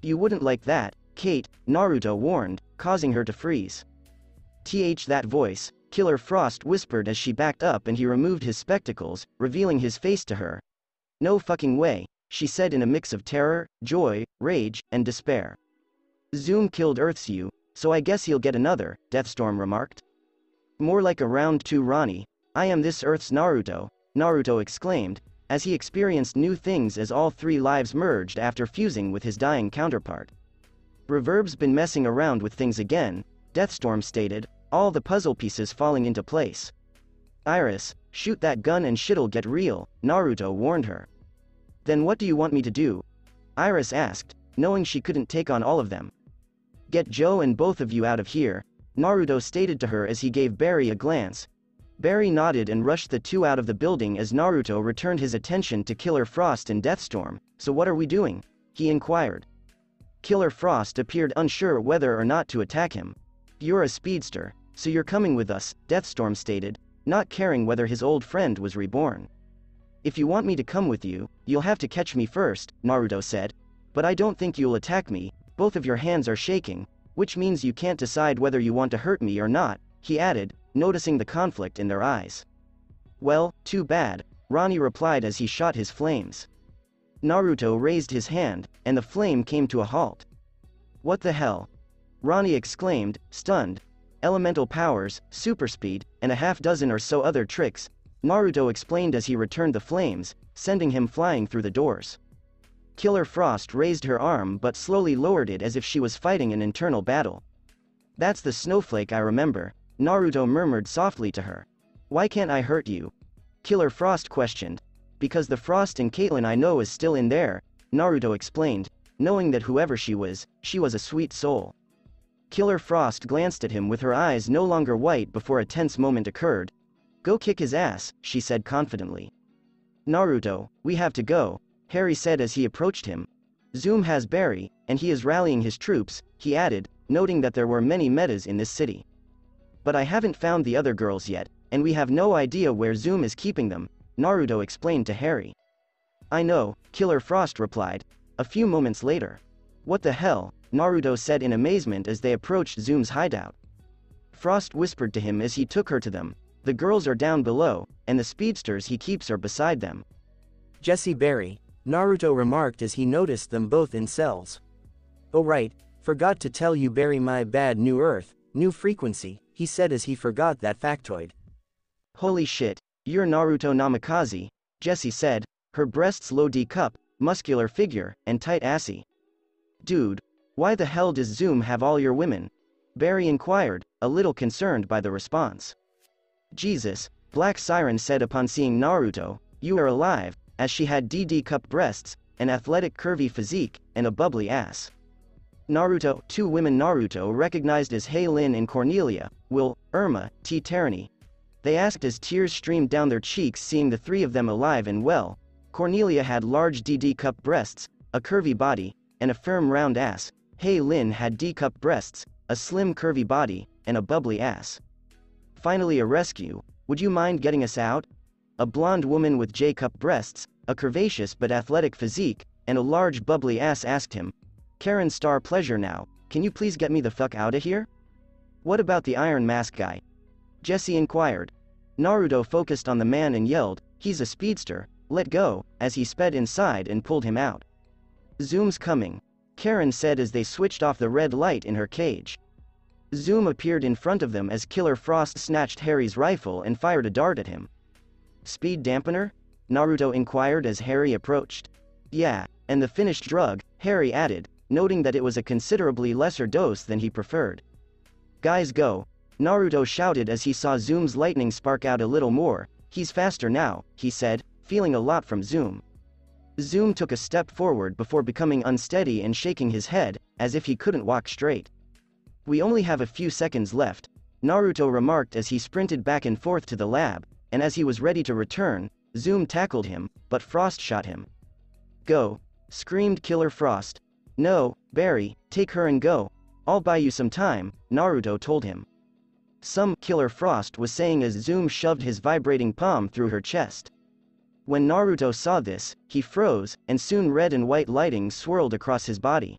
Speaker 2: You wouldn't like that, Kate, Naruto warned, causing her to freeze. That voice, Killer Frost whispered as she backed up and he removed his spectacles, revealing his face to her. No fucking way, she said in a mix of terror, joy, rage, and despair. Zoom killed Earth's you, so I guess he'll get another, Deathstorm remarked. More like a round 2 Ronnie, I am this Earth's Naruto, Naruto exclaimed, as he experienced new things as all 3 lives merged after fusing with his dying counterpart. Reverb's been messing around with things again, Deathstorm stated, all the puzzle pieces falling into place. Iris, shoot that gun and shit'll get real, Naruto warned her. Then what do you want me to do? Iris asked, knowing she couldn't take on all of them. Get Joe and both of you out of here, Naruto stated to her as he gave Barry a glance. Barry nodded and rushed the 2 out of the building as Naruto returned his attention to Killer Frost and Deathstorm. So what are we doing? He inquired. Killer Frost appeared unsure whether or not to attack him. You're a speedster, so you're coming with us, Deathstorm stated, not caring whether his old friend was reborn. If you want me to come with you, you'll have to catch me first, Naruto said. But I don't think you'll attack me, both of your hands are shaking, which means you can't decide whether you want to hurt me or not, he added, noticing the conflict in their eyes. Well, too bad, Ronnie replied as he shot his flames. Naruto raised his hand, and the flame came to a halt. What the hell? Ronnie exclaimed, stunned. Elemental powers, super speed, and a half-dozen or so other tricks, Naruto explained as he returned the flames, sending him flying through the doors. Killer Frost raised her arm but slowly lowered it as if she was fighting an internal battle. That's the snowflake I remember, Naruto murmured softly to her. Why can't I hurt you? Killer Frost questioned. Because the Frost in Caitlyn I know is still in there, Naruto explained. knowing that whoever she was a sweet soul. Killer Frost glanced at him with her eyes no longer white before a tense moment occurred. "Go kick his ass," she said confidently. "Naruto, we have to go," Harry said as he approached him. "Zoom has Barry, and he is rallying his troops," he added, noting that there were many metas in this city. "But I haven't found the other girls yet, and we have no idea where Zoom is keeping them," Naruto explained to Harry. "I know," Killer Frost replied. A few moments later. "What the hell?" Naruto said in amazement as they approached Zoom's hideout. Frost whispered to him as he took her to them. "The girls are down below, and the speedsters he keeps are beside them."
Speaker 3: Jesse Barry, Naruto remarked as he noticed them both in cells. "Oh right, forgot to tell you Barry, my bad, new Earth, new frequency," he said as he forgot that factoid.
Speaker 2: "Holy shit, you're Naruto Namikaze," Jessie said, her breasts low D-cup, muscular figure, and tight assy. "Dude, why the hell does Zoom have all your women?" Barry inquired, a little concerned by the response. "Jesus," Black Siren said upon seeing Naruto, "you are alive," as she had D-cup breasts, an athletic curvy physique, and a bubbly ass. Naruto, two women Naruto recognized as Hei Lin and Cornelia, Will, Irma, T. Tyranny. They asked as tears streamed down their cheeks seeing the three of them alive and well. Cornelia had large D-cup breasts, a curvy body, and a firm round ass. Hei Lin had D-cup breasts, a slim curvy body, and a bubbly ass. "Finally a rescue, would you mind getting us out?" A blonde woman with J-cup breasts, a curvaceous but athletic physique, and a large bubbly ass asked him. "Karen Star Pleasure now, can you please get me the fuck outta here?" "What about the Iron Mask guy?" Jesse inquired. Naruto focused on the man and yelled, "He's a speedster, let go," as he sped inside and pulled him out. "Zoom's coming," Karen said as they switched off the red light in her cage. Zoom appeared in front of them as Killer Frost snatched Harry's rifle and fired a dart at him. "Speed dampener?" Naruto inquired as Harry approached. "Yeah, and the finished drug," Harry added, noting that it was a considerably lesser dose than he preferred. "Guys go," Naruto shouted as he saw Zoom's lightning spark out a little more. "He's faster now," he said, feeling a lot from Zoom. Zoom took a step forward before becoming unsteady and shaking his head, as if he couldn't walk straight. "We only have a few seconds left," Naruto remarked as he sprinted back and forth to the lab, and as he was ready to return, Zoom tackled him, but Frost shot him. "Go," screamed Killer Frost. "No, Barry, take her and go. I'll buy you some time," Naruto told him. Killer Frost was saying as Zoom shoved his vibrating palm through her chest. When Naruto saw this, he froze, and soon red and white lighting swirled across his body.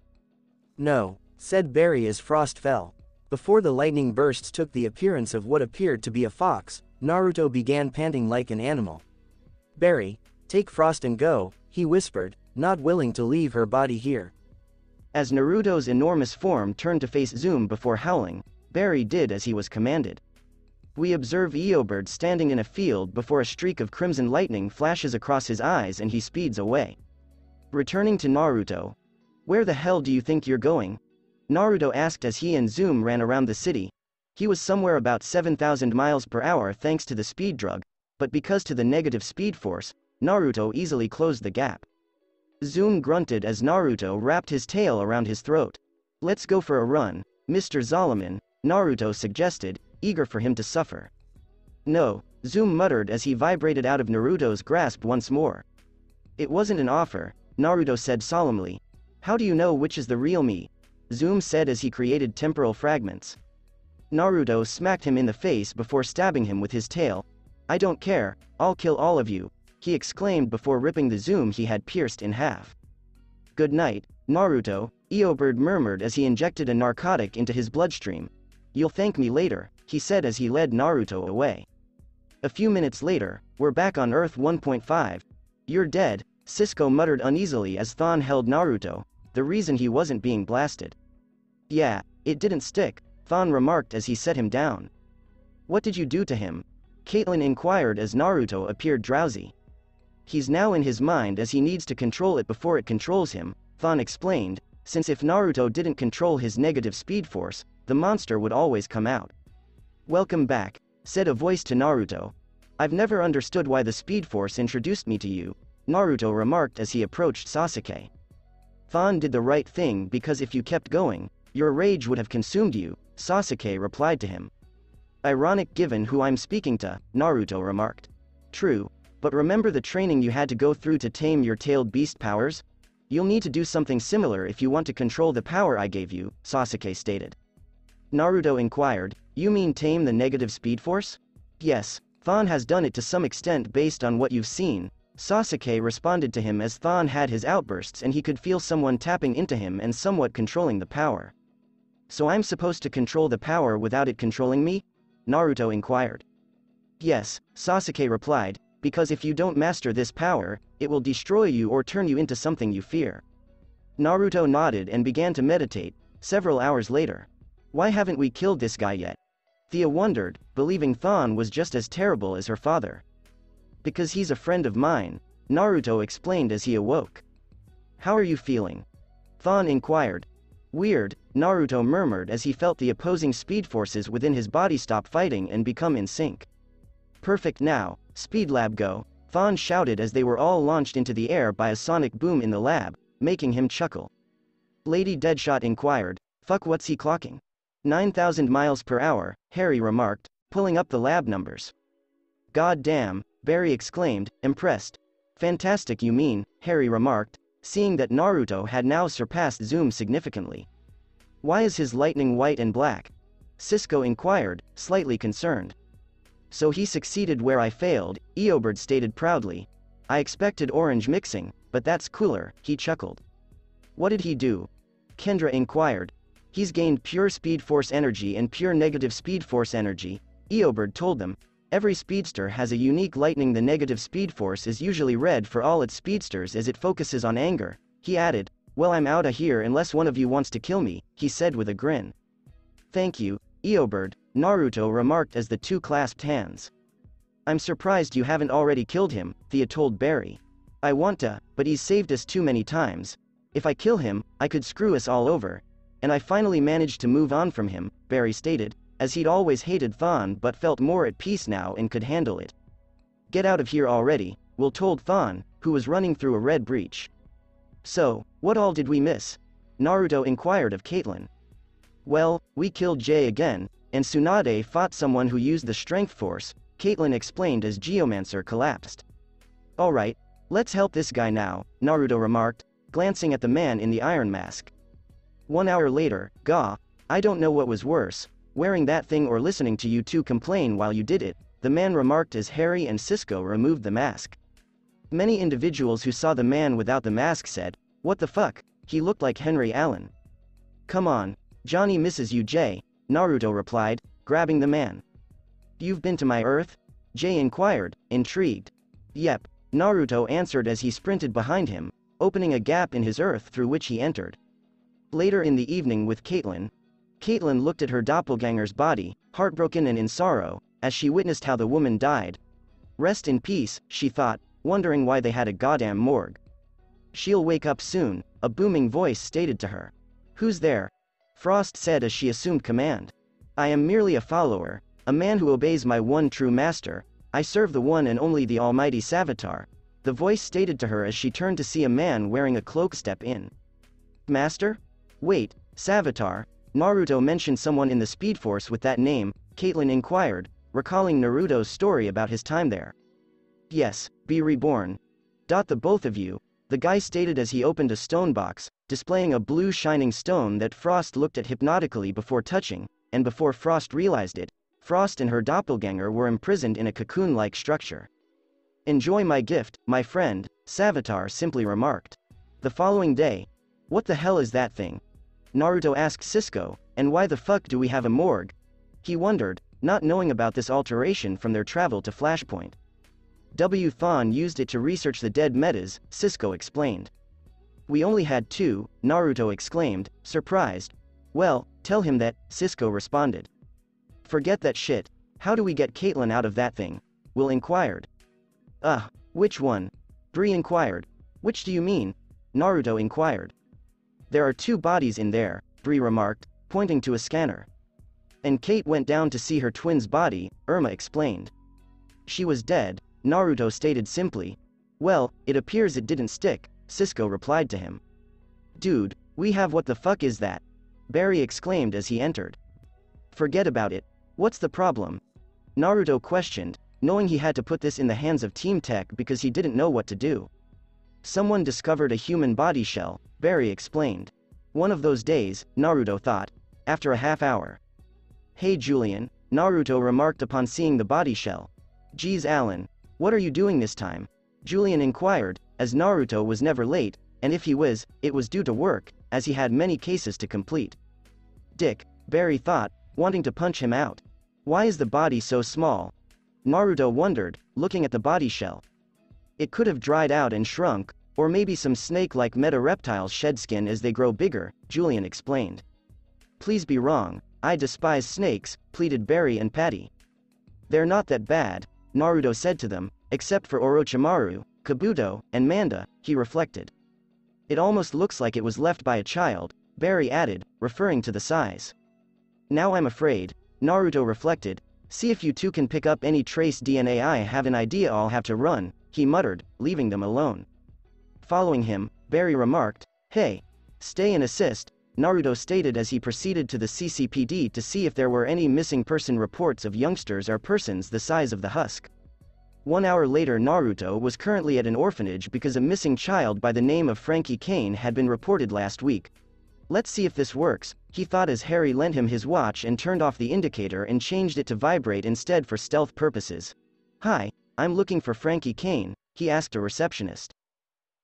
Speaker 3: "No," said Barry as Frost fell. Before the lightning bursts took the appearance of what appeared to be a fox, Naruto began panting like an animal. "Barry, take Frost and go," he whispered, not willing to leave her body here.
Speaker 2: As Naruto's enormous form turned to face Zoom before howling, Barry did as he was commanded. We observe Eobird standing in a field before a streak of crimson lightning flashes across his eyes and he speeds away. Returning to Naruto. "Where the hell do you think you're going?" Naruto asked as he and Zoom ran around the city. He was somewhere about 7,000 miles per hour thanks to the speed drug, but because to the negative speed force, Naruto easily closed the gap. Zoom grunted as Naruto wrapped his tail around his throat. "Let's go for a run, Mr. Zalaman," Naruto suggested, eager for him to suffer. "No," Zoom muttered as he vibrated out of Naruto's grasp once more. "It wasn't an offer," Naruto said solemnly. "How do you know which is the real me?" Zoom said as he created temporal fragments. Naruto smacked him in the face before stabbing him with his tail. "I don't care, I'll kill all of you," he exclaimed before ripping the Zoom he had pierced in half. "Good night, Naruto," Eobird murmured as he injected a narcotic into his bloodstream. "You'll thank me later," he said as he led Naruto away. A few minutes later, we're back on Earth 1.5. "You're dead," Cisco muttered uneasily as Thon held Naruto, the reason he wasn't being blasted. "Yeah, it didn't stick," Thon remarked as he set him down. "What did you do to him?" Caitlin inquired as Naruto appeared drowsy. "He's now in his mind as he needs to control it before it controls him," Thon explained, since if Naruto didn't control his negative speed force, the monster would always come out. "Welcome back," said a voice to Naruto. "I've never understood why the speed force introduced me to you," Naruto remarked as he approached Sasuke. Thon did the right thing because if you kept going, your rage would have consumed you, Sasuke replied to him. Ironic given who I'm speaking to, Naruto remarked. True, but remember the training you had to go through to tame your tailed beast powers? You'll need to do something similar if you want to control the power I gave you, Sasuke stated. Naruto inquired, you mean tame the negative speed force? Yes, Thon has done it to some extent based on what you've seen, Sasuke responded to him as Thon had his outbursts and he could feel someone tapping into him and somewhat controlling the power. So I'm supposed to control the power without it controlling me? Naruto inquired. Yes, Sasuke replied, because if you don't master this power, it will destroy you or turn you into something you fear. Naruto nodded and began to meditate. Several hours later. Why haven't we killed this guy yet? Thea wondered, believing Thon was just as terrible as her father. Because he's a friend of mine, Naruto explained as he awoke. How are you feeling? Thon inquired. Weird, Naruto murmured as he felt the opposing speed forces within his body stop fighting and become in sync. Perfect now, Speed Lab go, Thon shouted as they were all launched into the air by a sonic boom in the lab, making him chuckle. Lady Deadshot inquired, fuck what's he clocking? 9,000 miles per hour, Harry remarked, pulling up the lab numbers. God damn, Barry exclaimed, impressed. Fantastic you mean, Harry remarked, seeing that Naruto had now surpassed Zoom significantly. Why is his lightning white and black? Cisco inquired, slightly concerned. So he succeeded where I failed, Eobard stated proudly. I expected orange mixing, but that's cooler, he chuckled. What did he do? Kendra inquired. He's gained pure speed force energy and pure negative speed force energy, Eobard told them. Every speedster has a unique lightning. The negative speed force is usually red for all its speedsters as it focuses on anger, he added. Well, I'm outta here unless one of you wants to kill me, he said with a grin. Thank you, Eobard, Naruto remarked as the two clasped hands. I'm surprised you haven't already killed him, Thea told Barry. I want to, but he's saved us too many times. If I kill him, I could screw us all over. And I finally managed to move on from him, Barry stated, as he'd always hated Thon but felt more at peace now and could handle it. Get out of here already, Will told Thon, who was running through a red breach. So, what all did we miss? Naruto inquired of Caitlyn. Well, we killed Jay again, and Tsunade fought someone who used the strength force, Caitlyn explained as Geomancer collapsed. Alright, let's help this guy now, Naruto remarked, glancing at the man in the iron mask. 1 hour later, Gah, I don't know what was worse, wearing that thing or listening to you two complain while you did it, the man remarked as Harry and Cisco removed the mask. Many individuals who saw the man without the mask said, what the fuck, he looked like Henry Allen. Come on, Johnny misses you Jay, Naruto replied, grabbing the man. You've been to my Earth? Jay inquired, intrigued. Yep, Naruto answered as he sprinted behind him, opening a gap in his Earth through which he entered. Later in the evening with Caitlyn looked at her doppelganger's body, heartbroken and in sorrow, as she witnessed how the woman died. Rest in peace, she thought, wondering why they had a goddamn morgue. She'll wake up soon, a booming voice stated to her. Who's there? Frost said as she assumed command. I am merely a follower, a man who obeys my one true master. I serve the one and only the almighty Savitar, the voice stated to her as she turned to see a man wearing a cloak step in. Master? Wait, Savitar, Naruto mentioned someone in the Speed Force with that name, Caitlyn inquired, recalling Naruto's story about his time there. Yes, be reborn. The both of you, the guy stated as he opened a stone box, displaying a blue shining stone that Frost looked at hypnotically before touching, and before Frost realized it, Frost and her doppelganger were imprisoned in a cocoon-like structure. Enjoy my gift, my friend, Savitar simply remarked. The following day, what the hell is that thing? Naruto asked Cisco, and why the fuck do we have a morgue? He wondered, not knowing about this alteration from their travel to Flashpoint. Thon used it to research the dead metas, Cisco explained. We only had 2, Naruto exclaimed, surprised. Well, tell him that, Cisco responded. Forget that shit, how do we get Caitlyn out of that thing? Will inquired. Which one? Bree inquired. Which do you mean? Naruto inquired. There are 2 bodies in there, Bree remarked, pointing to a scanner. And Kate went down to see her twin's body, Irma explained. She was dead, Naruto stated simply. Well, it appears it didn't stick, Cisco replied to him. Dude, we have what the fuck is that? Barry exclaimed as he entered. Forget about it. What's the problem? Naruto questioned, knowing he had to put this in the hands of Team Tech because he didn't know what to do. Someone discovered a human body shell, Barry explained. One of those days, Naruto thought. After a half hour. Hey Julian, Naruto remarked upon seeing the body shell. Geez Alan, what are you doing this time? Julian inquired, as Naruto was never late, and if he was, it was due to work, as he had many cases to complete. Dick, Barry thought, wanting to punch him out. Why is the body so small? Naruto wondered, looking at the body shell. It could have dried out and shrunk, or maybe some snake-like meta-reptiles shed skin as they grow bigger, Julian explained. Please be wrong, I despise snakes, pleaded Barry and Patty. They're not that bad, Naruto said to them, except for Orochimaru, Kabuto, and Manda, he reflected. It almost looks like it was left by a child, Barry added, referring to the size. Now I'm afraid, Naruto reflected, see if you two can pick up any trace DNA. I have an idea I'll have to run, he muttered, leaving them alone. Following him, Barry remarked, hey, stay and assist, Naruto stated as he proceeded to the CCPD to see if there were any missing person reports of youngsters or persons the size of the husk. 1 hour later, Naruto was currently at an orphanage because a missing child by the name of Frankie Kane had been reported last week. Let's see if this works, he thought as Harry lent him his watch and turned off the indicator and changed it to vibrate instead for stealth purposes. Hi, I'm looking for Frankie Kane, he asked a receptionist.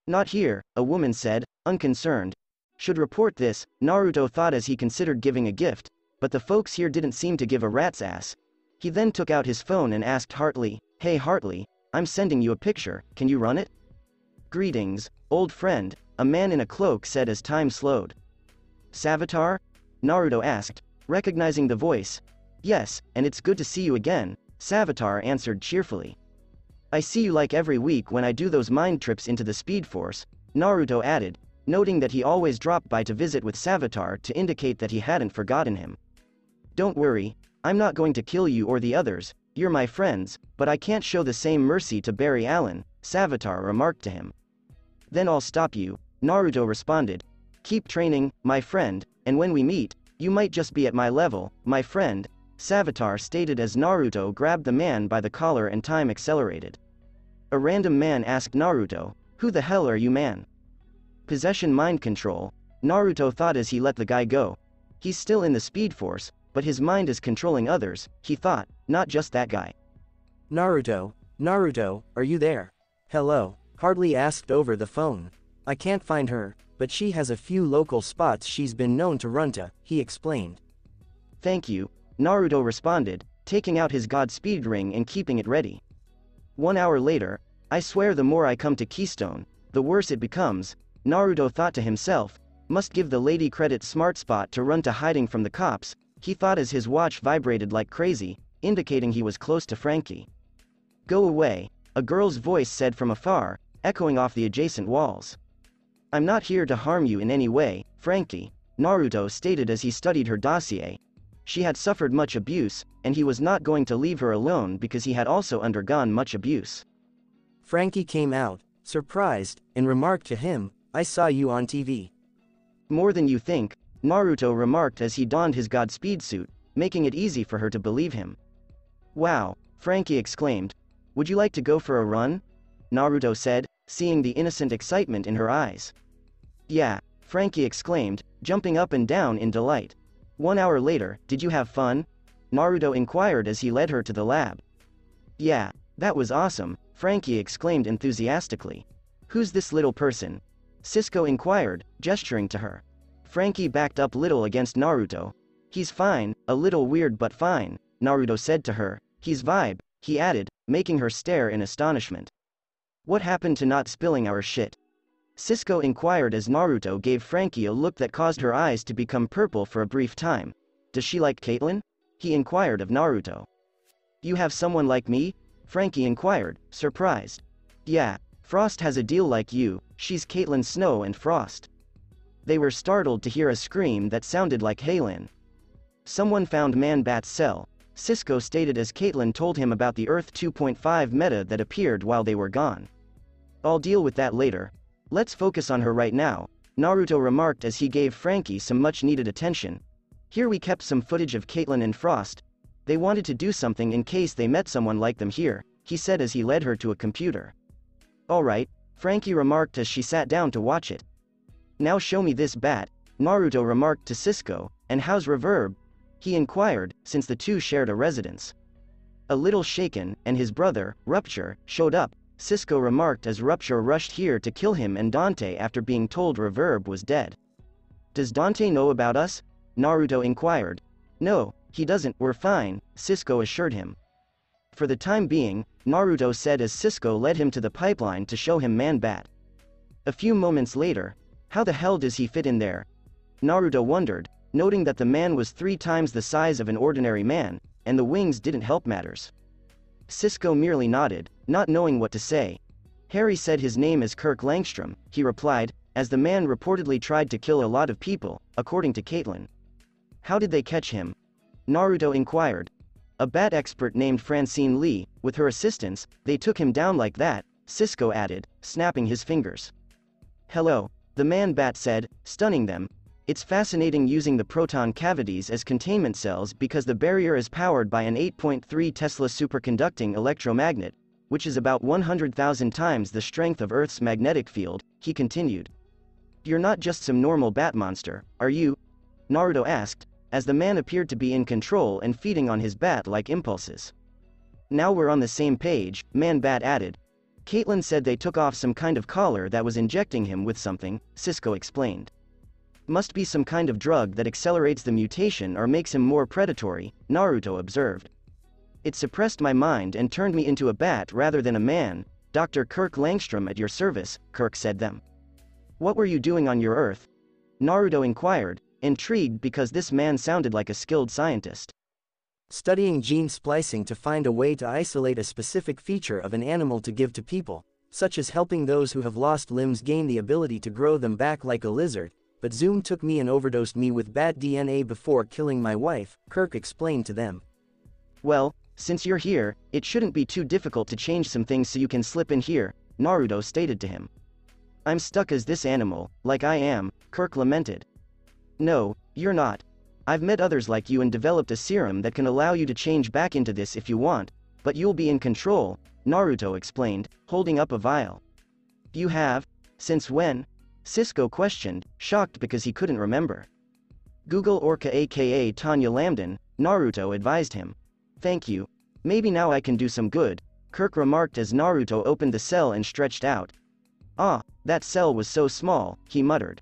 Speaker 2: Not here, a woman said, unconcerned. Should report this, Naruto thought as he considered giving a gift, but the folks here didn't seem to give a rat's ass. He then took out his phone and asked Hartley, hey Hartley, I'm sending you a picture, can you run it? Greetings, old friend, a man in a cloak said as time slowed. Savitar? Naruto asked, recognizing the voice. Yes, and it's good to see you again, Savitar answered cheerfully. I see you like every week when I do those mind trips into the Speed Force, Naruto added, noting that he always dropped by to visit with Savitar to indicate that he hadn't forgotten him. Don't worry, I'm not going to kill you or the others, you're my friends, but I can't show the same mercy to Barry Allen, Savitar remarked to him. Then I'll stop you, Naruto responded. Keep training, my friend, and when we meet, you might just be at my level, my friend, Savitar stated as Naruto grabbed the man by the collar and time accelerated. A random man asked Naruto, who the hell are you, man? Possession mind control, Naruto thought as he let the guy go. He's still in the Speed Force, but his mind is controlling others, he thought, not just that guy.
Speaker 3: Naruto, are you there? Hello, Hartley asked over the phone. I can't find her, but she has a few local spots she's been known to run to, he explained.
Speaker 2: Thank you, Naruto responded, taking out his Godspeed ring and keeping it ready. 1 hour later, I swear the more I come to Keystone, the worse it becomes, Naruto thought to himself, must give the lady credit smart spot to run to hiding from the cops, he thought as his watch vibrated like crazy, indicating he was close to Frankie. Go away, a girl's voice said from afar, echoing off the adjacent walls. I'm not here to harm you in any way, Frankie, Naruto stated as he studied her dossier. She had suffered much abuse, and he was not going to leave her alone because he had also undergone much abuse.
Speaker 3: Frankie came out, surprised, and remarked to him, I saw you on TV.
Speaker 2: More than you think, Naruto remarked as he donned his Godspeed suit, making it easy for her to believe him. Wow, Frankie exclaimed. Would you like to go for a run? Naruto said, seeing the innocent excitement in her eyes. Yeah, Frankie exclaimed, jumping up and down in delight. 1 hour later, did you have fun? Naruto inquired as he led her to the lab. Yeah, that was awesome, Frankie exclaimed enthusiastically. Who's this little person? Cisco inquired, gesturing to her. Frankie backed up little against Naruto. He's fine, a little weird but fine, Naruto said to her. He's vibe, he added, making her stare in astonishment. What happened to not spilling our shit? Cisco inquired as Naruto gave Frankie a look that caused her eyes to become purple for a brief time. Does she like Caitlyn? He inquired of Naruto. You have someone like me? Frankie inquired, surprised. Yeah, Frost has a deal like you, she's Caitlyn Snow and Frost. They were startled to hear a scream that sounded like Haylin. Someone found Man-Bat's cell, Cisco stated as Caitlyn told him about the Earth 2.5 meta that appeared while they were gone. I'll deal with that later. Let's focus on her right now, Naruto remarked as he gave Frankie some much-needed attention. Here we kept some footage of Caitlyn and Frost. They wanted to do something in case they met someone like them here, he said as he led her to a computer. Alright, Frankie remarked as she sat down to watch it. Now show me this bat, Naruto remarked to Cisco, and how's Reverb? He inquired, since the two shared a residence. A little shaken, and his brother, Rupture, showed up, Cisco remarked as Rupture rushed here to kill him and Dante after being told Reverb was dead. Does Dante know about us? Naruto inquired. No, he doesn't, we're fine, Cisco assured him. For the time being, Naruto said as Cisco led him to the pipeline to show him Man-Bat. A few moments later, how the hell does he fit in there? Naruto wondered, noting that the man was 3 times the size of an ordinary man, and the wings didn't help matters. Cisco merely nodded, not knowing what to say. Harry said his name is Kirk Langstrom, he replied, as the man reportedly tried to kill a lot of people, according to Caitlyn. How did they catch him? Naruto inquired. A bat expert named Francine Lee, with her assistants, they took him down like that, Cisco added, snapping his fingers. Hello, the man-bat said, stunning them. It's fascinating using the proton cavities as containment cells because the barrier is powered by an 8.3 Tesla superconducting electromagnet, which is about 100,000 times the strength of Earth's magnetic field, he continued. You're not just some normal bat monster, are you? Naruto asked, as the man appeared to be in control and feeding on his bat-like impulses. Now we're on the same page, Man-Bat added. Caitlyn said they took off some kind of collar that was injecting him with something, Cisco explained. Must be some kind of drug that accelerates the mutation or makes him more predatory, Naruto observed. It suppressed my mind and turned me into a bat rather than a man, Dr. Kirk Langstrom at your service, Kirk said them. What were you doing on your Earth? Naruto inquired, intrigued because this man sounded like a skilled scientist.
Speaker 3: Studying gene splicing to find a way to isolate a specific feature of an animal to give to people, such as helping those who have lost limbs gain the ability to grow them back like a lizard, but Zoom took me and overdosed me with bat DNA before killing my wife, Kirk explained to them.
Speaker 2: Well, since you're here, it shouldn't be too difficult to change some things so you can slip in here, Naruto stated to him. I'm stuck as this animal, like I am, Kirk lamented. No, you're not. I've met others like you and developed a serum that can allow you to change back into this if you want, but you'll be in control, Naruto explained, holding up a vial. You have? Since when? Cisco questioned, shocked because he couldn't remember. Google Orca aka Tanya Lambden, Naruto advised him. Thank you. Maybe now I can do some good, Kirk remarked as Naruto opened the cell and stretched out. Ah, that cell was so small, he muttered.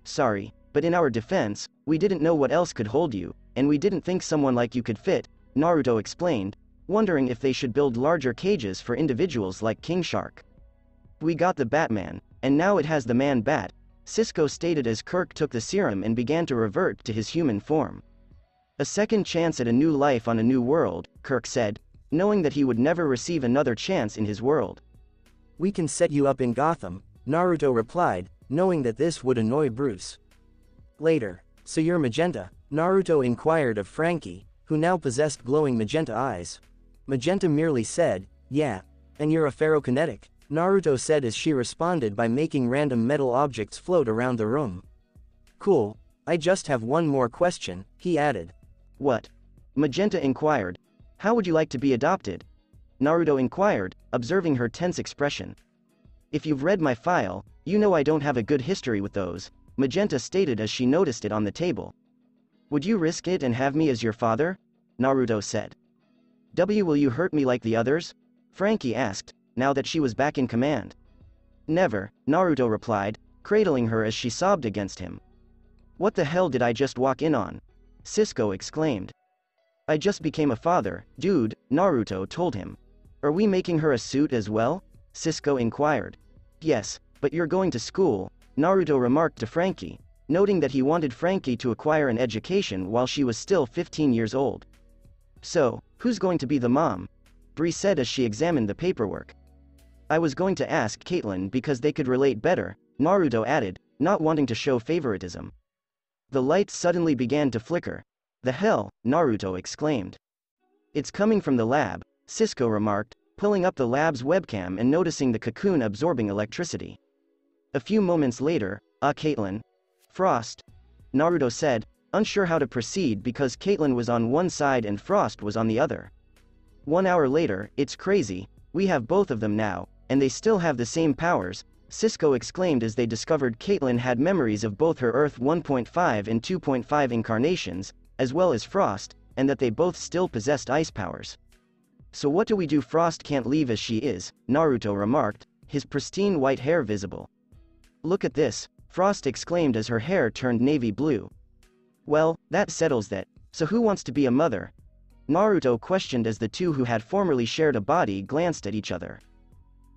Speaker 2: Sorry, but in our defense, we didn't know what else could hold you, and we didn't think someone like you could fit, Naruto explained, wondering if they should build larger cages for individuals like King Shark. We got the Batman, and now it has the Man-Bat, Cisco stated as Kirk took the serum and began to revert to his human form. A second chance at a new life on a new world, Kirk said, knowing that he would never receive another chance in his world.
Speaker 3: We can set you up in Gotham, Naruto replied, knowing that this would annoy Bruce. Later, so you're Magenta? Naruto inquired of Frankie, who now possessed glowing magenta eyes. Magenta merely said, yeah. And you're a ferrokinetic? Naruto said as she responded by making random metal objects float around the room. Cool. I just have one more question, he added.
Speaker 2: What? Magenta inquired. How would you like to be adopted? Naruto inquired, observing her tense expression. If you've read my file, you know I don't have a good history with those, Magenta stated as she noticed it on the table. Would you risk it and have me as your father? Naruto said. Will you hurt me like the others? Frankie asked, now that she was back in command. Never, Naruto replied, cradling her as she sobbed against him. What the hell did I just walk in on? Cisco exclaimed. I just became a father, dude, Naruto told him. Are we making her a suit as well? Cisco inquired. Yes, but you're going to school, Naruto remarked to Frankie, noting that he wanted Frankie to acquire an education while she was still 15 years old. So, who's going to be the mom? Bree said as she examined the paperwork. I was going to ask Caitlyn because they could relate better, Naruto added, not wanting to show favoritism. The lights suddenly began to flicker. The hell, Naruto exclaimed. It's coming from the lab, Cisco remarked, pulling up the lab's webcam and noticing the cocoon absorbing electricity. A few moments later, Caitlyn. Frost. Naruto said, unsure how to proceed because Caitlyn was on one side and Frost was on the other. 1 hour later, it's crazy, we have both of them now, and they still have the same powers, Cisco exclaimed as they discovered Caitlyn had memories of both her Earth 1.5 and 2.5 incarnations, as well as Frost, and that they both still possessed ice powers. So what do we do? Frost can't leave as she is, Naruto remarked, his pristine white hair visible. Look at this, Frost exclaimed as her hair turned navy blue. Well, that settles that, so who wants to be a mother? Naruto questioned as the two who had formerly shared a body glanced at each other.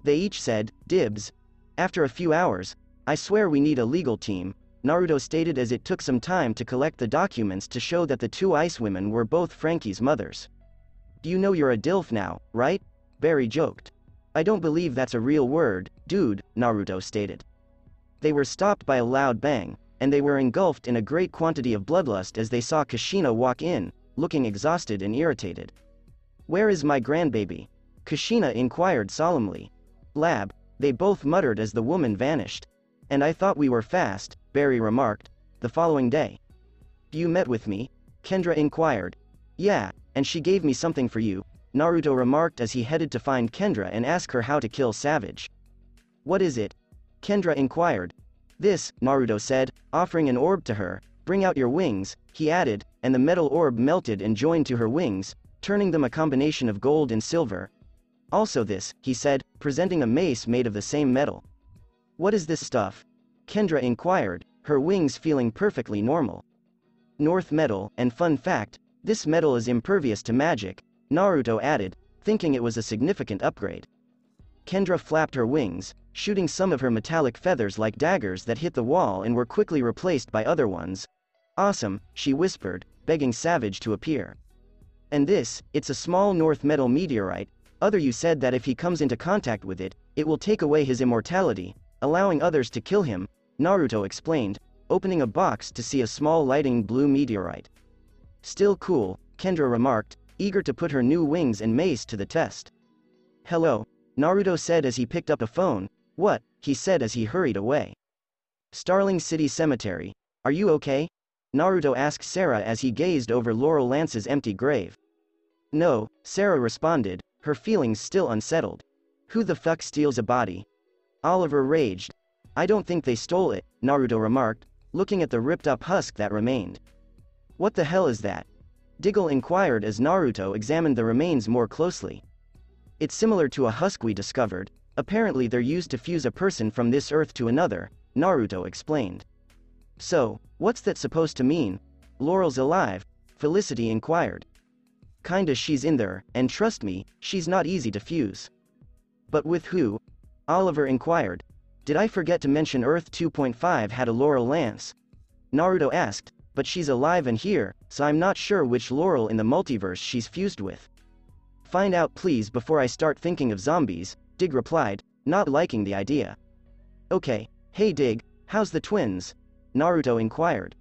Speaker 2: They each said, dibs. After a few hours, I swear we need a legal team, Naruto stated as it took some time to collect the documents to show that the two ice women were both Frankie's mothers. You know you're a DILF now, right? Barry joked. I don't believe that's a real word, dude, Naruto stated. They were stopped by a loud bang, and they were engulfed in a great quantity of bloodlust as they saw Kushina walk in, looking exhausted and irritated. Where is my grandbaby? Kushina inquired solemnly. Lab, they both muttered as the woman vanished. And I thought we were fast, Barry remarked, the following day. You met with me? Kendra inquired. Yeah, and she gave me something for you, Naruto remarked as he headed to find Kendra and ask her how to kill Savage. What is it? Kendra inquired. This, Naruto said, offering an orb to her. Bring out your wings, he added, and the metal orb melted and joined to her wings, turning them a combination of gold and silver. Also this, he said, presenting a mace made of the same metal. What is this stuff? Kendra inquired, her wings feeling perfectly normal. North metal, and fun fact, this metal is impervious to magic, Naruto added, thinking it was a significant upgrade. Kendra flapped her wings, shooting some of her metallic feathers like daggers that hit the wall and were quickly replaced by other ones. Awesome, she whispered, begging Savage to appear. And this, it's a small north metal meteorite, other you said that if he comes into contact with it, it will take away his immortality, allowing others to kill him, Naruto explained, opening a box to see a small lighting blue meteorite. Still cool, Kendra remarked, eager to put her new wings and mace to the test. Hello, Naruto said as he picked up a phone. What? He said as he hurried away. Starling City Cemetery. Are you okay? Naruto asked Sarah as he gazed over Laurel Lance's empty grave. No, Sarah responded, her feelings still unsettled. Who the fuck steals a body? Oliver raged. I don't think they stole it, Naruto remarked, looking at the ripped-up husk that remained. What the hell is that? Diggle inquired as Naruto examined the remains more closely. It's similar to a husk we discovered, apparently they're used to fuse a person from this earth to another, Naruto explained. So, what's that supposed to mean? Laurel's alive, Felicity inquired. Kinda, she's in there, and trust me, she's not easy to fuse. But with who? Oliver inquired. Did I forget to mention Earth 2.5 had a Laurel Lance? Naruto asked, but she's alive and here, so I'm not sure which Laurel in the multiverse she's fused with. Find out please before I start thinking of zombies, Dig replied, not liking the idea. Okay, hey Dig, how's the twins? Naruto inquired.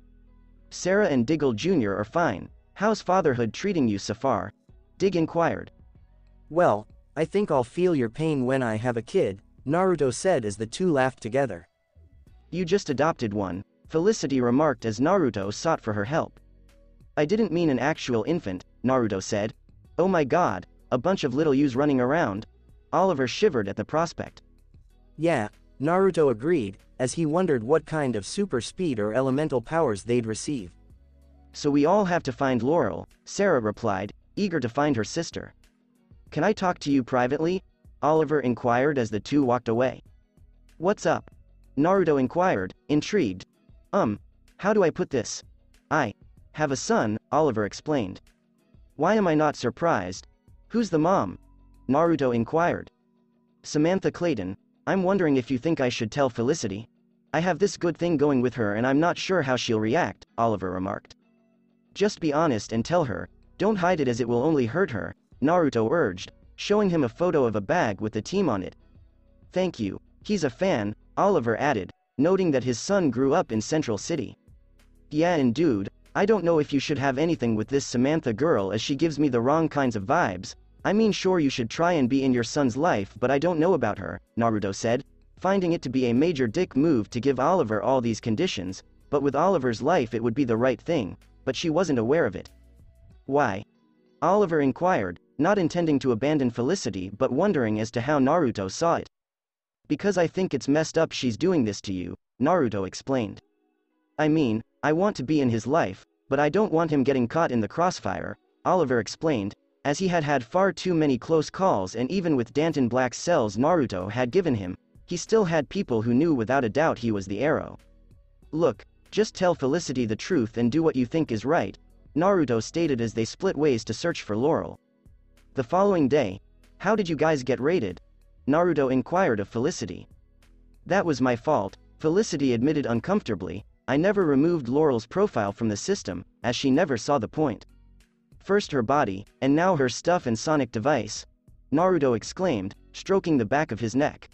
Speaker 2: Sarah and Diggle Jr. are fine. How's fatherhood treating you so far? Dig inquired.
Speaker 3: Well, I think I'll feel your pain when I have a kid, Naruto said as the two laughed together.
Speaker 2: You just adopted one, Felicity remarked as Naruto sought for her help. I didn't mean an actual infant, Naruto said. Oh my god, a bunch of little yous running around. Oliver shivered at the prospect.
Speaker 3: Yeah, Naruto agreed, as he wondered what kind of super speed or elemental powers they'd receive.
Speaker 2: So we all have to find Laurel, Sarah replied, eager to find her sister. Can I talk to you privately? Oliver inquired as the two walked away. What's up? Naruto inquired, intrigued. How do I put this? I have a son, Oliver explained. Why am I not surprised? Who's the mom? Naruto inquired. Samantha Clayton. I'm wondering if you think I should tell Felicity. I have this good thing going with her and I'm not sure how she'll react, Oliver remarked. Just be honest and tell her, don't hide it as it will only hurt her, Naruto urged, showing him a photo of a bag with the team on it. Thank you, he's a fan, Oliver added, noting that his son grew up in Central City. Yeah, and dude, I don't know if you should have anything with this Samantha girl as she gives me the wrong kinds of vibes. I mean, sure, you should try and be in your son's life, but I don't know about her, Naruto said, finding it to be a major dick move to give Oliver all these conditions, but with Oliver's life it would be the right thing, but she wasn't aware of it. Why? Oliver inquired, not intending to abandon Felicity but wondering as to how Naruto saw it. Because I think it's messed up she's doing this to you, Naruto explained. I mean, I want to be in his life, but I don't want him getting caught in the crossfire, Oliver explained, as he had had far too many close calls and even with Danton Black's cells Naruto had given him, he still had people who knew without a doubt he was the Arrow. Look, just tell Felicity the truth and do what you think is right, Naruto stated as they split ways to search for Laurel. The following day, how did you guys get raided? Naruto inquired of Felicity. That was my fault, Felicity admitted uncomfortably. I never removed Laurel's profile from the system, as she never saw the point. First her body, and now her stuff and sonic device, Naruto exclaimed, stroking the back of his neck.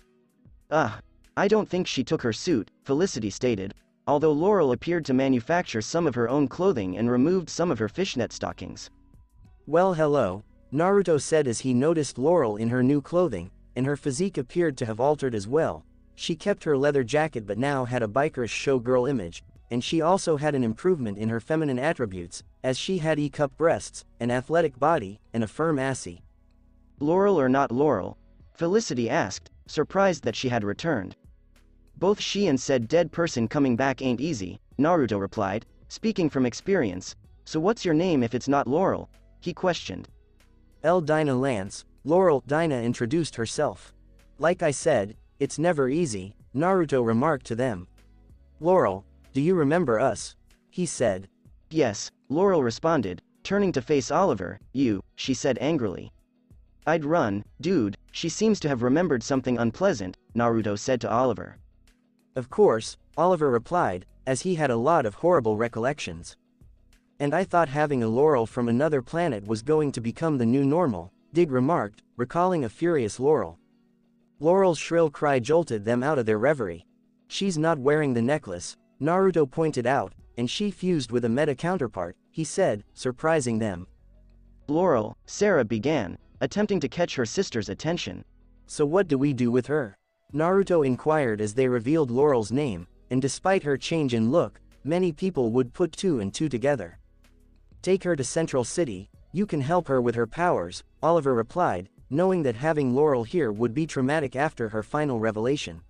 Speaker 2: I don't think she took her suit, Felicity stated, although Laurel appeared to manufacture some of her own clothing and removed some of her fishnet stockings.
Speaker 3: Well, hello, Naruto said as he noticed Laurel in her new clothing, and her physique appeared to have altered as well. She kept her leather jacket but now had a bikerish showgirl image, and she also had an improvement in her feminine attributes, as she had E-cup breasts, an athletic body, and a firm assy.
Speaker 2: Laurel or not Laurel? Felicity asked, surprised that she had returned. Both she and said dead person coming back ain't easy, Naruto replied, speaking from experience. So what's your name if it's not Laurel? He questioned.
Speaker 3: Dinah Lance, Laurel. Dinah introduced herself. Like I said, it's never easy, Naruto remarked to them. Laurel, do you remember us? He said.
Speaker 2: Yes, Laurel responded, turning to face Oliver. You, she said angrily. I'd run, dude, she seems to have remembered something unpleasant, Naruto said to Oliver.
Speaker 3: Of course, Oliver replied, as he had a lot of horrible recollections. And I thought having a Laurel from another planet was going to become the new normal, Dig remarked, recalling a furious Laurel. Laurel's shrill cry jolted them out of their reverie. She's not wearing the necklace, Naruto pointed out, and she fused with a meta counterpart, he said, surprising them.
Speaker 2: Laurel, Sarah began, attempting to catch her sister's attention.
Speaker 3: So what do we do with her? Naruto inquired as they revealed Laurel's name, and despite her change in look, many people would put two and two together. Take her to Central City, you can help her with her powers, Oliver replied, knowing that having Laurel here would be traumatic after her final revelation.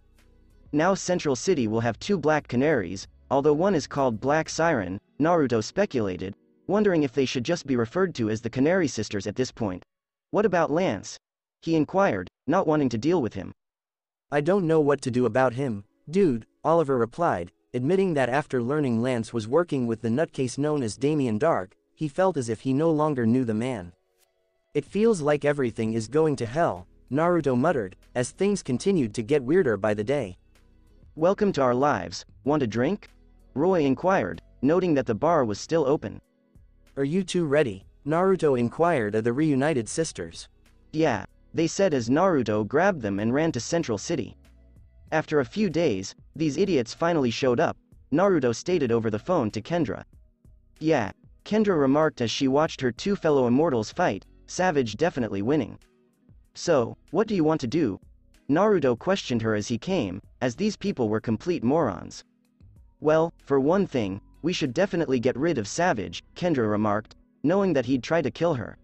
Speaker 2: Now Central City will have two black canaries, although one is called Black Siren, Naruto speculated, wondering if they should just be referred to as the Canary Sisters at this point. What about Lance? He inquired, not wanting to deal with him.
Speaker 3: I don't know what to do about him, dude, Oliver replied, admitting that after learning Lance was working with the nutcase known as Damien Dark, he felt as if he no longer knew the man. It feels like everything is going to hell, Naruto muttered, as things continued to get weirder by the day.
Speaker 2: Welcome to our lives, want a drink? Roy inquired, noting that the bar was still open.
Speaker 3: Are you two ready? Naruto inquired of the reunited sisters.
Speaker 2: Yeah, they said as Naruto grabbed them and ran to Central City. After a few days, these idiots finally showed up, Naruto stated over the phone to Kendra. Yeah, Kendra remarked as she watched her two fellow immortals fight, Savage definitely winning. So, what do you want to do? Naruto questioned her as he came, as these people were complete morons. Well, for one thing, we should definitely get rid of Savage, Kendra remarked, knowing that he'd try to kill her.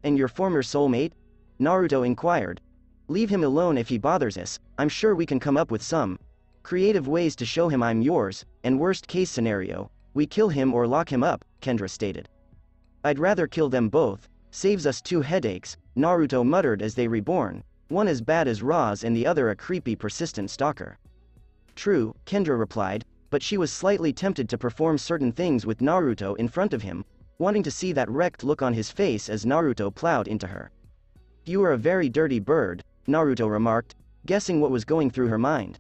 Speaker 2: And your former soulmate? Naruto inquired. Leave him alone if he bothers us, I'm sure we can come up with some creative ways to show him I'm yours, and worst case scenario, we kill him or lock him up, Kendra stated. I'd rather kill them both, saves us two headaches, Naruto muttered as they reborn, one as bad as Roz and the other a creepy persistent stalker. True, Kendra replied, but she was slightly tempted to perform certain things with Naruto in front of him, wanting to see that wrecked look on his face as Naruto plowed into her. You are a very dirty bird, Naruto remarked, guessing what was going through her mind.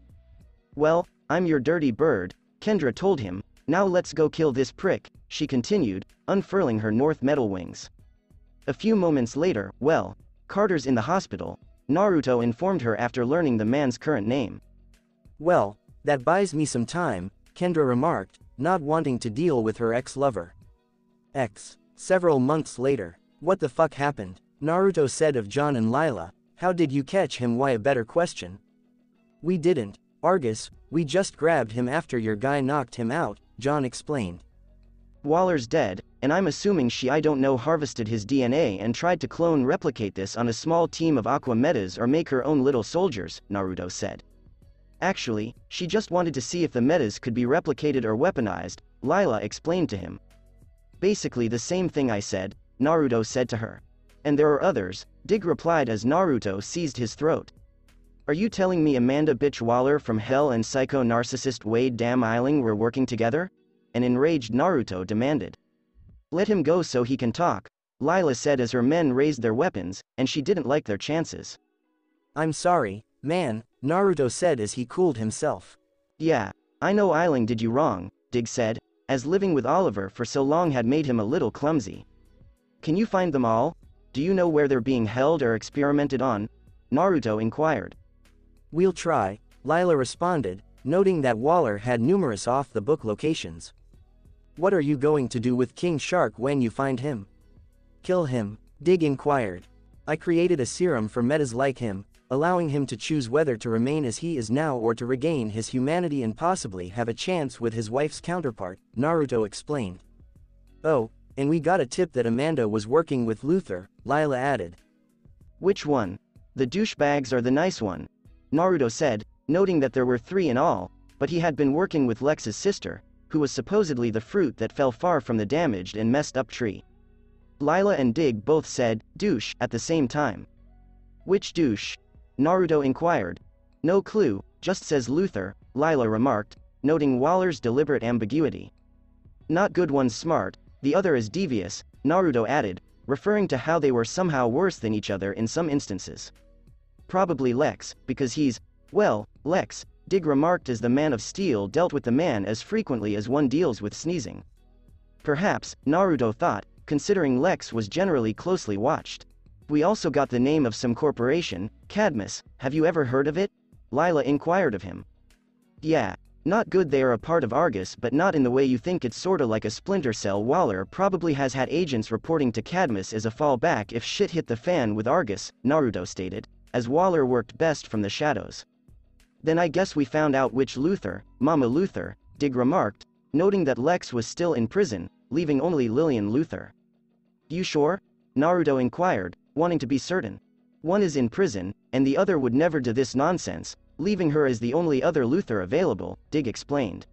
Speaker 2: Well, I'm your dirty bird, Kendra told him, now let's go kill this prick, she continued, unfurling her North Metal wings. A few moments later, well, Carter's in the hospital, Naruto informed her after learning the man's current name.
Speaker 3: Well, that buys me some time, Kendra remarked, not wanting to deal with her ex-lover. Several months later, what the fuck happened? Naruto said of John and Lila, how did you catch him? Why a better question. We didn't, Argus, we just grabbed him after your guy knocked him out, John explained.
Speaker 2: Waller's dead, and I'm assuming she I don't know harvested his DNA and tried to replicate this on a small team of Aqua Metas or make her own little soldiers, Naruto said. Actually, she just wanted to see if the Metas could be replicated or weaponized, Lila explained to him. Basically the same thing I said, Naruto said to her. And there are others, Dig replied as Naruto seized his throat. Are you telling me Amanda bitch Waller from Hell and psycho narcissist Wade Damn Eiling were working together? An enraged Naruto demanded. Let him go so he can talk, Lila said as her men raised their weapons, and she didn't like their chances.
Speaker 3: I'm sorry, man, Naruto said as he cooled himself.
Speaker 2: Yeah, I know Eiling did you wrong, Dig said, as living with Oliver for so long had made him a little clumsy. Can you find them all? Do you know where they're being held or experimented on? Naruto inquired.
Speaker 3: We'll try, Lila responded, noting that Waller had numerous off-the-book locations. What are you going to do with King Shark when you find him? Kill him, Dig inquired. I created a serum for metas like him, allowing him to choose whether to remain as he is now or to regain his humanity and possibly have a chance with his wife's counterpart, Naruto explained. Oh, and we got a tip that Amanda was working with Luther, Lila added.
Speaker 2: Which one? The douchebags or the nice one? Naruto said, noting that there were 3 in all, but he had been working with Lex's sister, who was supposedly the fruit that fell far from the damaged and messed up tree. Lila and Dig both said, douche, at the same time. Which douche? Naruto inquired. No clue, just says Luther, Lila remarked, noting Waller's deliberate ambiguity. Not good one's smart, the other is devious, Naruto added, referring to how they were somehow worse than each other in some instances. Probably Lex, because he's, well, Lex, Dig remarked as the Man of Steel dealt with the man as frequently as one deals with sneezing. Perhaps, Naruto thought, considering Lex was generally closely watched. We also got the name of some corporation, Cadmus, have you ever heard of it? Lila inquired of him. Yeah, not good, they are a part of Argus but not in the way you think, it's sorta like a splinter cell. Waller probably has had agents reporting to Cadmus as a fallback if shit hit the fan with Argus, Naruto stated, as Waller worked best from the shadows. Then I guess we found out which Luther, Mama Luther, Dig remarked, noting that Lex was still in prison, leaving only Lillian Luther. You sure? Naruto inquired, wanting to be certain. One is in prison, and the other would never do this nonsense, leaving her as the only other Luther available, Dig explained.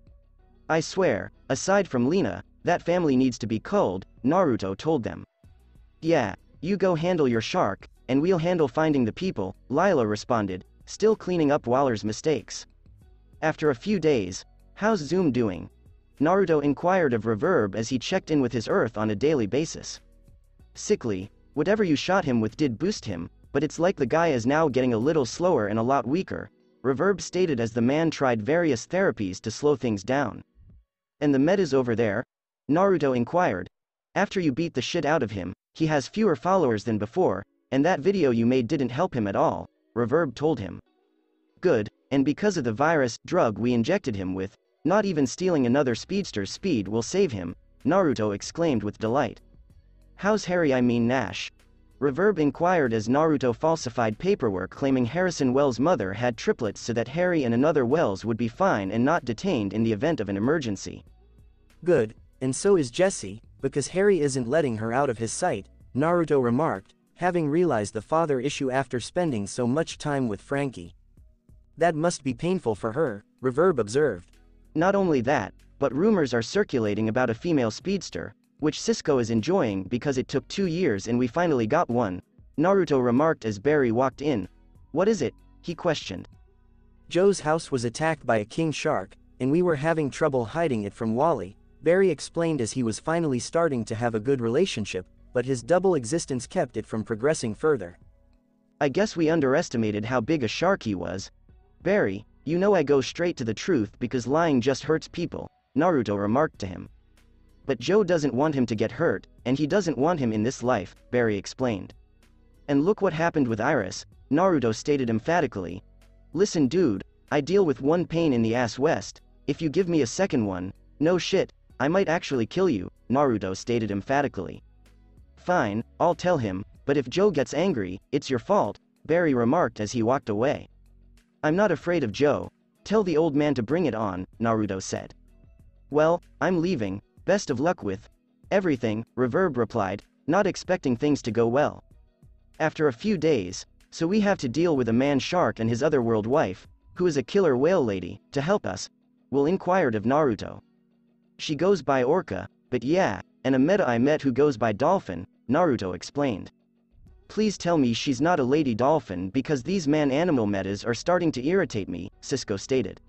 Speaker 2: I swear, aside from Lena, that family needs to be culled, Naruto told them. Yeah, you go handle your shark, and we'll handle finding the people, Lila responded, still cleaning up Waller's mistakes. After a few days, how's Zoom doing? Naruto inquired of Reverb as he checked in with his Earth on a daily basis. Sickly, whatever you shot him with did boost him, but it's like the guy is now getting a little slower and a lot weaker, Reverb stated as the man tried various therapies to slow things down. And the metas over there? Naruto inquired. After you beat the shit out of him, he has fewer followers than before, and that video you made didn't help him at all, Reverb told him. Good, and because of the virus drug we injected him with, not even stealing another speedster's speed will save him, Naruto exclaimed with delight. How's Harry, I mean Nash? Reverb inquired as Naruto falsified paperwork claiming Harrison Wells' mother had triplets so that Harry and another Wells would be fine and not detained in the event of an emergency.
Speaker 3: Good, and so is Jessie, because Harry isn't letting her out of his sight, Naruto remarked, having realized the father issue after spending so much time with Frankie. That must be painful for her, Reverb observed.
Speaker 2: Not only that, but rumors are circulating about a female speedster, which Cisco is enjoying because it took 2 years and we finally got one, Naruto remarked as Barry walked in. What is it? He questioned.
Speaker 3: Joe's house was attacked by a king shark, and we were having trouble hiding it from Wally, Barry explained as he was finally starting to have a good relationship, but his double existence kept it from progressing further.
Speaker 2: I guess we underestimated how big a shark he was. Barry, you know I go straight to the truth because lying just hurts people, Naruto remarked to him. But Joe doesn't want him to get hurt, and he doesn't want him in this life, Barry explained. And look what happened with Iris, Naruto stated emphatically. Listen dude, I deal with one pain in the ass west, if you give me a second one, no shit, I might actually kill you, Naruto stated emphatically. Fine, I'll tell him, but if Joe gets angry, it's your fault, Barry remarked as he walked away. I'm not afraid of Joe. Tell the old man to bring it on, Naruto said. Well, I'm leaving, best of luck with everything, Reverb replied, not expecting things to go well. After a few days, so we have to deal with a man-shark and his otherworld wife, who is a killer whale lady, to help us, Will inquired of Naruto. She goes by Orca, but yeah, and a meta I met who goes by Dolphin, Naruto explained. Please tell me she's not a lady dolphin because these man-animal metas are starting to irritate me, Cisco stated.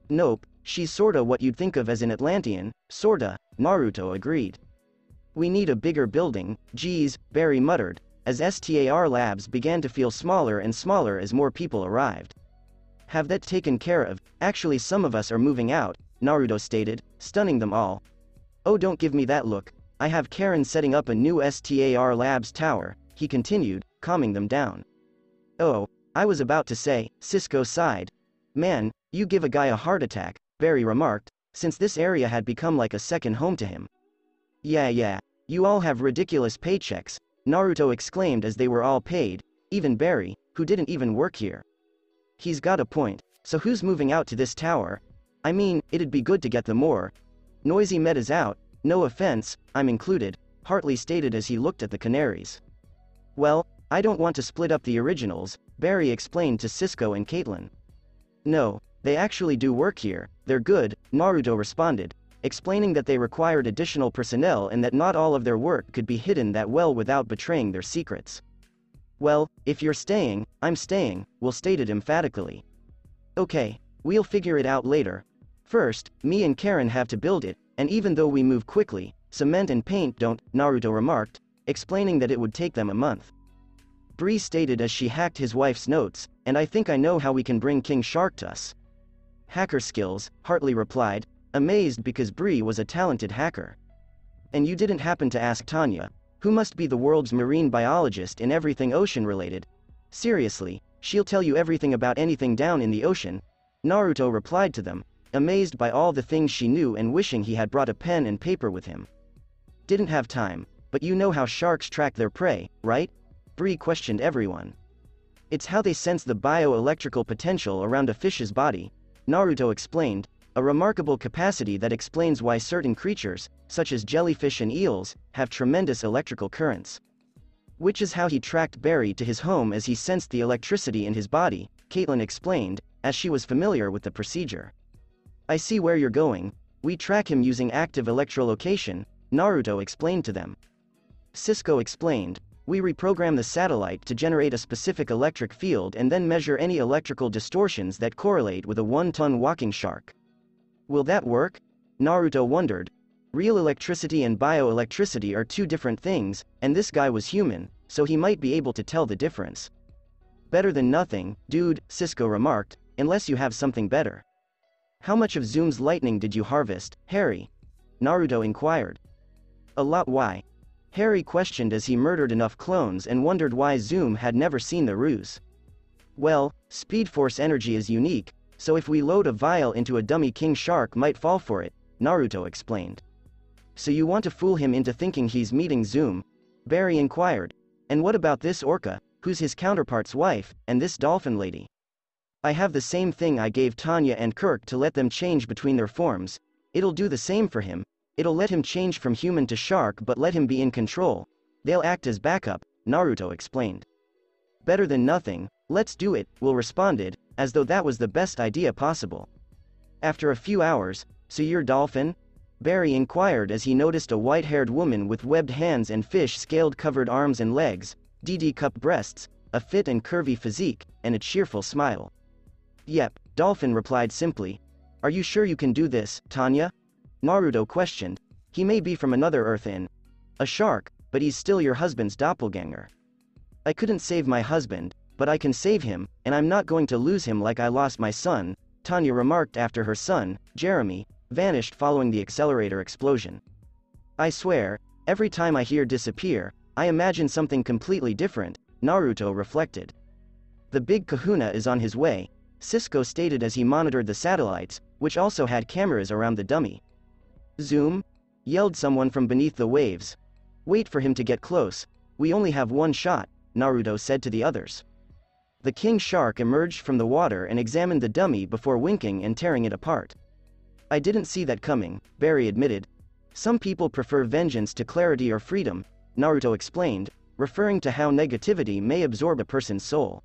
Speaker 2: Nope, she's sorta what you'd think of as an Atlantean, sorta, Naruto agreed. We need a bigger building, geez, Barry muttered, as STAR labs began to feel smaller and smaller as more people arrived. Have that taken care of, actually some of us are moving out, Naruto stated, stunning them all. Oh, don't give me that look, I have Karen setting up a new STAR labs tower, he continued, calming them down. Oh, I was about to say, Cisco sighed. Man, you give a guy a heart attack, Barry remarked, since this area had become like a second home to him. Yeah, you all have ridiculous paychecks, Naruto exclaimed as they were all paid, even Barry, who didn't even work here. He's got a point, so who's moving out to this tower? I mean, it'd be good to get the more noisy metas out, no offense, I'm included, Hartley stated as he looked at the canaries. Well, I don't want to split up the originals, Barry explained to Cisco and Caitlin. No, they actually do work here, they're good, Naruto responded, explaining that they required additional personnel and that not all of their work could be hidden that well without betraying their secrets. Well, if you're staying, I'm staying, Will stated emphatically. Okay, we'll figure it out later. First, me and Karen have to build it, and even though we move quickly, cement and paint don't, Naruto remarked, explaining that it would take them a month. Bree stated as she hacked his wife's notes, and I think I know how we can bring King Shark to us. Hacker skills, Hartley replied, amazed because Bree was a talented hacker. And you didn't happen to ask Tanya, who must be the world's marine biologist in everything ocean-related. Seriously, she'll tell you everything about anything down in the ocean, Naruto replied to them, amazed by all the things she knew and wishing he had brought a pen and paper with him. Didn't have time, but you know how sharks track their prey, right? Bree questioned everyone. It's how they sense the bioelectrical potential around a fish's body, Naruto explained, a remarkable capacity that explains why certain creatures, such as jellyfish and eels, have tremendous electrical currents. Which is how he tracked Barry to his home as he sensed the electricity in his body, Caitlin explained, as she was familiar with the procedure. I see where you're going, we track him using active electrolocation, Naruto explained to them. Cisco explained, we reprogram the satellite to generate a specific electric field and then measure any electrical distortions that correlate with a 1-ton walking shark. Will that work? Naruto wondered. Real electricity and bioelectricity are two different things, and this guy was human, so he might be able to tell the difference. Better than nothing, dude, Cisco remarked, unless you have something better. How much of Zoom's lightning did you harvest, Harry? Naruto inquired. A lot. Why? Harry questioned as he murdered enough clones and wondered why Zoom had never seen the ruse. Well, Speed Force energy is unique, so if we load a vial into a dummy king shark might fall for it, Naruto explained. So you want to fool him into thinking he's meeting Zoom? Barry inquired. And what about this orca, who's his counterpart's wife, and this dolphin lady? I have the same thing I gave Tanya and Kirk to let them change between their forms. It'll do the same for him. It'll let him change from human to shark but let him be in control. They'll act as backup, Naruto explained. Better than nothing, let's do it, Will responded, as though that was the best idea possible. After a few hours, so you're dolphin? Barry inquired as he noticed a white-haired woman with webbed hands and fish-scaled covered arms and legs, DD-cup breasts, a fit and curvy physique, and a cheerful smile. Yep, Dolphin replied simply. Are you sure you can do this, Tanya? Naruto questioned. He may be from another Earth in a shark, but he's still your husband's doppelganger. I couldn't save my husband, but I can save him, and I'm not going to lose him like I lost my son, Tanya remarked after her son, Jeremy, vanished following the accelerator explosion. I swear, every time I hear disappear, I imagine something completely different, Naruto reflected. The big kahuna is on his way, Cisco stated as he monitored the satellites, which also had cameras around the dummy. Zoom? Yelled someone from beneath the waves. Wait for him to get close, we only have one shot, Naruto said to the others. The king shark emerged from the water and examined the dummy before winking and tearing it apart. I didn't see that coming, Barry admitted. Some people prefer vengeance to clarity or freedom, Naruto explained, referring to how negativity may absorb a person's soul.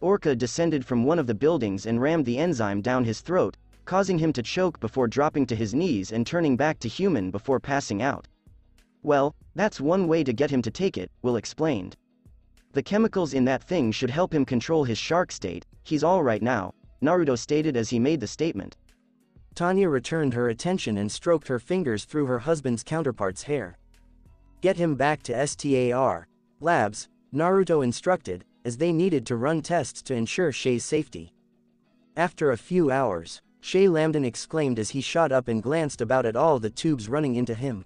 Speaker 2: Orca descended from one of the buildings and rammed the enzyme down his throat, causing him to choke before dropping to his knees and turning back to human before passing out. Well, that's one way to get him to take it, Will explained. The chemicals in that thing should help him control his shark state. He's all right now, Naruto stated as he made the statement.
Speaker 3: Tanya returned her attention and stroked her fingers through her husband's counterpart's hair. Get him back to STAR labs, Naruto instructed, as they needed to run tests to ensure Shay's safety. After a few hours, Shay Lambden exclaimed as he shot up and glanced about at all the tubes running into him.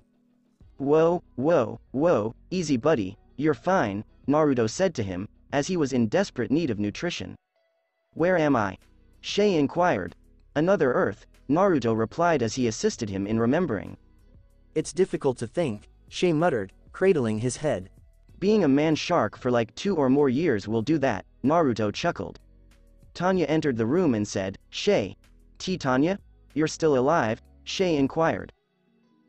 Speaker 2: Whoa, whoa, whoa, easy buddy, you're fine, Naruto said to him, as he was in desperate need of nutrition. Where am I? Shay inquired. Another Earth, Naruto replied as he assisted him in remembering.
Speaker 3: It's difficult to think, Shay muttered, cradling his head.
Speaker 2: Being a man-shark for like 2 or more years will do that, Naruto chuckled. Tanya entered the room and said, Shay. Tanya? You're still alive? Shay inquired.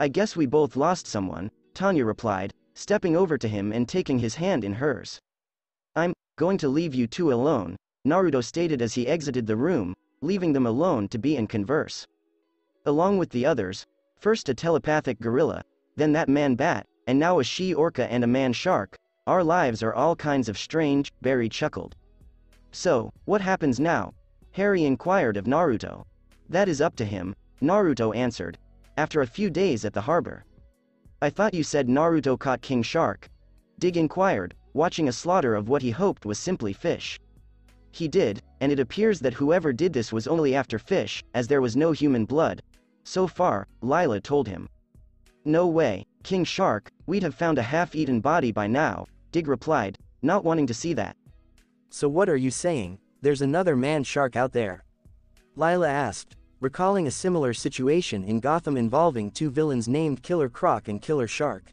Speaker 2: I guess we both lost someone, Tanya replied, stepping over to him and taking his hand in hers. I'm going to leave you two alone, Naruto stated as he exited the room, leaving them alone to be and converse. Along with the others, first a telepathic gorilla, then that man-bat, and now a she-orca and a man-shark, our lives are all kinds of strange, Barry chuckled. So, what happens now? Harry inquired of Naruto. That is up to him, Naruto answered, after a few days at the harbor. I thought you said Naruto caught King Shark. Dig inquired, watching a slaughter of what he hoped was simply fish. He did, and it appears that whoever did this was only after fish, as there was no human blood. So far, Lila told him. No way, King Shark, we'd have found a half-eaten body by now, Dig replied, not wanting to see that.
Speaker 3: So what are you saying, there's another man-shark out there? Lila asked, recalling a similar situation in Gotham involving two villains named Killer Croc and Killer Shark.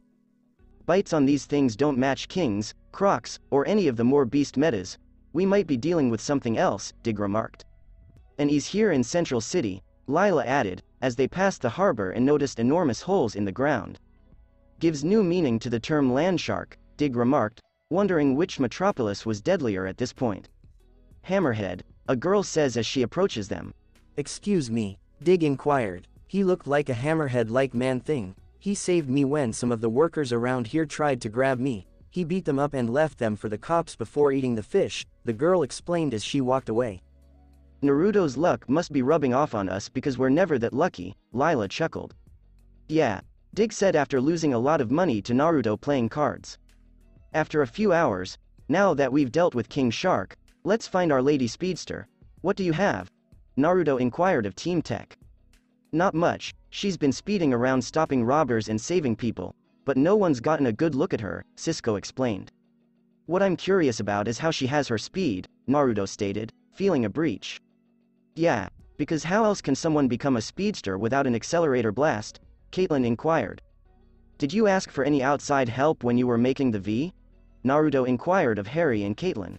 Speaker 2: Bites on these things don't match Kings, Crocs, or any of the more beast metas. We might be dealing with something else, Dig remarked. And he's here in Central City, Lila added, as they passed the harbor and noticed enormous holes in the ground. Gives new meaning to the term landshark, Dig remarked, wondering which metropolis was deadlier at this point. Hammerhead, a girl says as she approaches them.
Speaker 3: Excuse me, Dig inquired. He looked like a hammerhead-like man-thing. He saved me when some of the workers around here tried to grab me. He beat them up and left them for the cops before eating the fish, the girl explained as she walked away.
Speaker 2: Naruto's luck must be rubbing off on us because we're never that lucky, Lila chuckled. Yeah, Dig said after losing a lot of money to Naruto playing cards. After a few hours, now that we've dealt with King Shark, let's find our Lady Speedster. What do you have? Naruto inquired of Team Tech. Not much, she's been speeding around stopping robbers and saving people, but no one's gotten a good look at her, Cisco explained. What I'm curious about is how she has her speed, Naruto stated, feeling a breach. Yeah, because how else can someone become a speedster without an accelerator blast? Caitlin inquired. Did you ask for any outside help when you were making the V? Naruto inquired of Harry and Caitlin.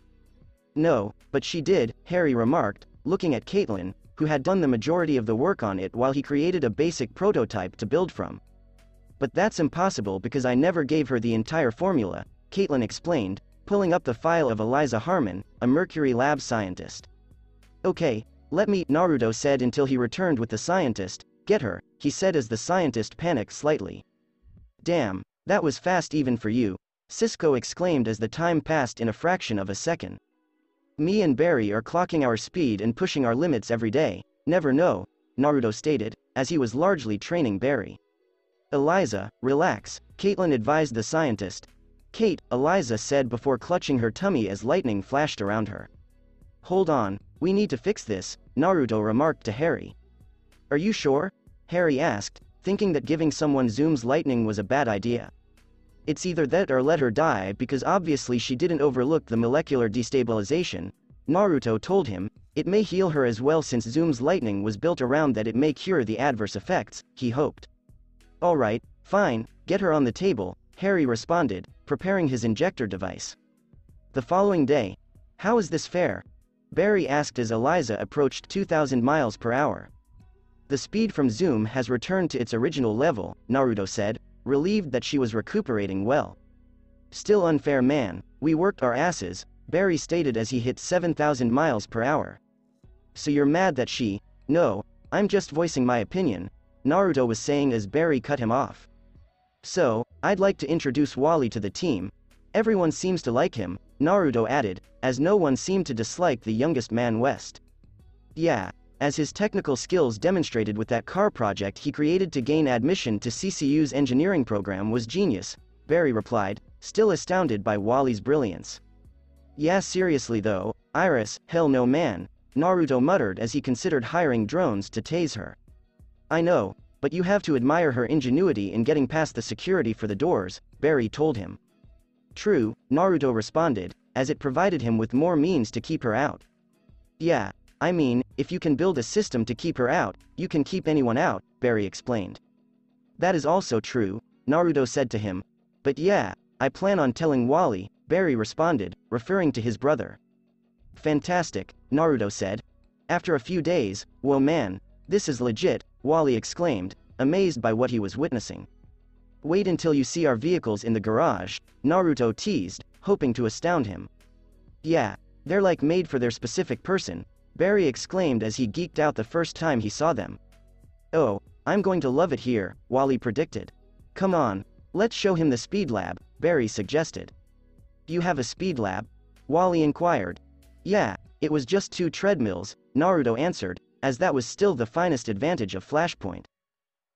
Speaker 2: No, but she did, Harry remarked, looking at Caitlin, who had done the majority of the work on it while he created a basic prototype to build from. But that's impossible because I never gave her the entire formula, Caitlin explained, pulling up the file of Eliza Harmon, a Mercury lab scientist. Okay, let me, Naruto said until he returned with the scientist. Get her, he said as the scientist panicked slightly. Damn, that was fast even for you, Cisco exclaimed as the time passed in a fraction of a second. Me and Barry are clocking our speed and pushing our limits every day, never know, Naruto stated, as he was largely training Barry. Eliza, relax, Caitlin advised the scientist. Kate, Eliza said before clutching her tummy as lightning flashed around her. Hold on, we need to fix this, Naruto remarked to Harry. Are you sure? Harry asked, thinking that giving someone Zoom's lightning was a bad idea. It's either that or let her die because obviously she didn't overlook the molecular destabilization, Naruto told him. It may heal her as well since Zoom's lightning was built around that it may cure the adverse effects, he hoped. Alright, fine, get her on the table, Harry responded, preparing his injector device. The following day, How is this fair? Barry asked as Eliza approached 2,000 miles per hour. The speed from Zoom has returned to its original level, Naruto said, relieved that she was recuperating well. Still unfair, man, we worked our asses, Barry stated as he hit 7,000 miles per hour. So you're mad that she— No, I'm just voicing my opinion, Naruto was saying as Barry cut him off. So, I'd like to introduce Wally to the team. Everyone seems to like him, Naruto added, as no one seemed to dislike the youngest man West. Yeah, as his technical skills demonstrated with that car project he created to gain admission to CCU's engineering program was genius, Barry replied, still astounded by Wally's brilliance. Yeah, seriously though, Iris, hell no man, Naruto muttered as he considered hiring drones to tase her. I know, but you have to admire her ingenuity in getting past the security for the doors, Barry told him. True, Naruto responded, as it provided him with more means to keep her out. Yeah, I mean, if you can build a system to keep her out, you can keep anyone out, Barry explained. That is also true, Naruto said to him. But yeah, I plan on telling Wally, Barry responded, referring to his brother. Fantastic, Naruto said. After a few days, whoa man, this is legit, Wally exclaimed, amazed by what he was witnessing. Wait until you see our vehicles in the garage, Naruto teased, hoping to astound him. Yeah, they're like made for their specific person, Barry exclaimed as he geeked out the first time he saw them. Oh, I'm going to love it here, Wally predicted. Come on, let's show him the speed lab, Barry suggested. You have a speed lab? Wally inquired. Yeah, it was just 2 treadmills, Naruto answered, as that was still the finest advantage of Flashpoint.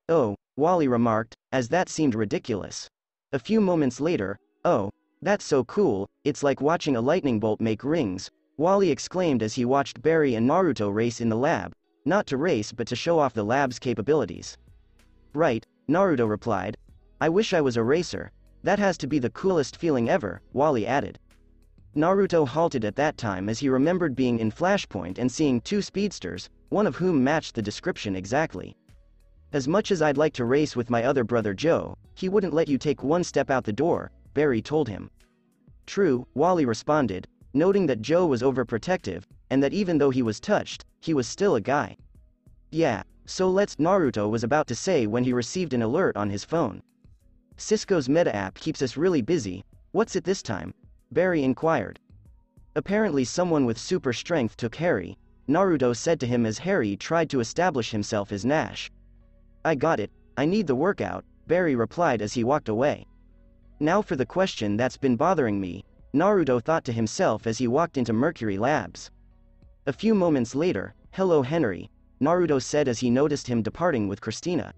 Speaker 2: Oh, Wally remarked, as that seemed ridiculous. A few moments later, oh, that's so cool, it's like watching a lightning bolt make rings, Wally exclaimed as he watched Barry and Naruto race in the lab, not to race but to show off the lab's capabilities. Right, Naruto replied. I wish I was a racer, that has to be the coolest feeling ever, Wally added. Naruto halted at that time as he remembered being in Flashpoint and seeing 2 speedsters, one of whom matched the description exactly. As much as I'd like to race with my other brother Joe, he wouldn't let you take 1 step out the door, Barry told him. True, Wally responded, noting that Joe was overprotective, and that even though he was touched, he was still a guy. Yeah, so Naruto was about to say when he received an alert on his phone. Cisco's meta app keeps us really busy, what's it this time? Barry inquired. Apparently someone with super strength took Harry, Naruto said to him as Harry tried to establish himself as Nash. I got it, I need the workout, Barry replied as he walked away. Now for the question that's been bothering me, Naruto thought to himself as he walked into Mercury Labs. A few moments later, hello Henry, Naruto said as he noticed him departing with Christina.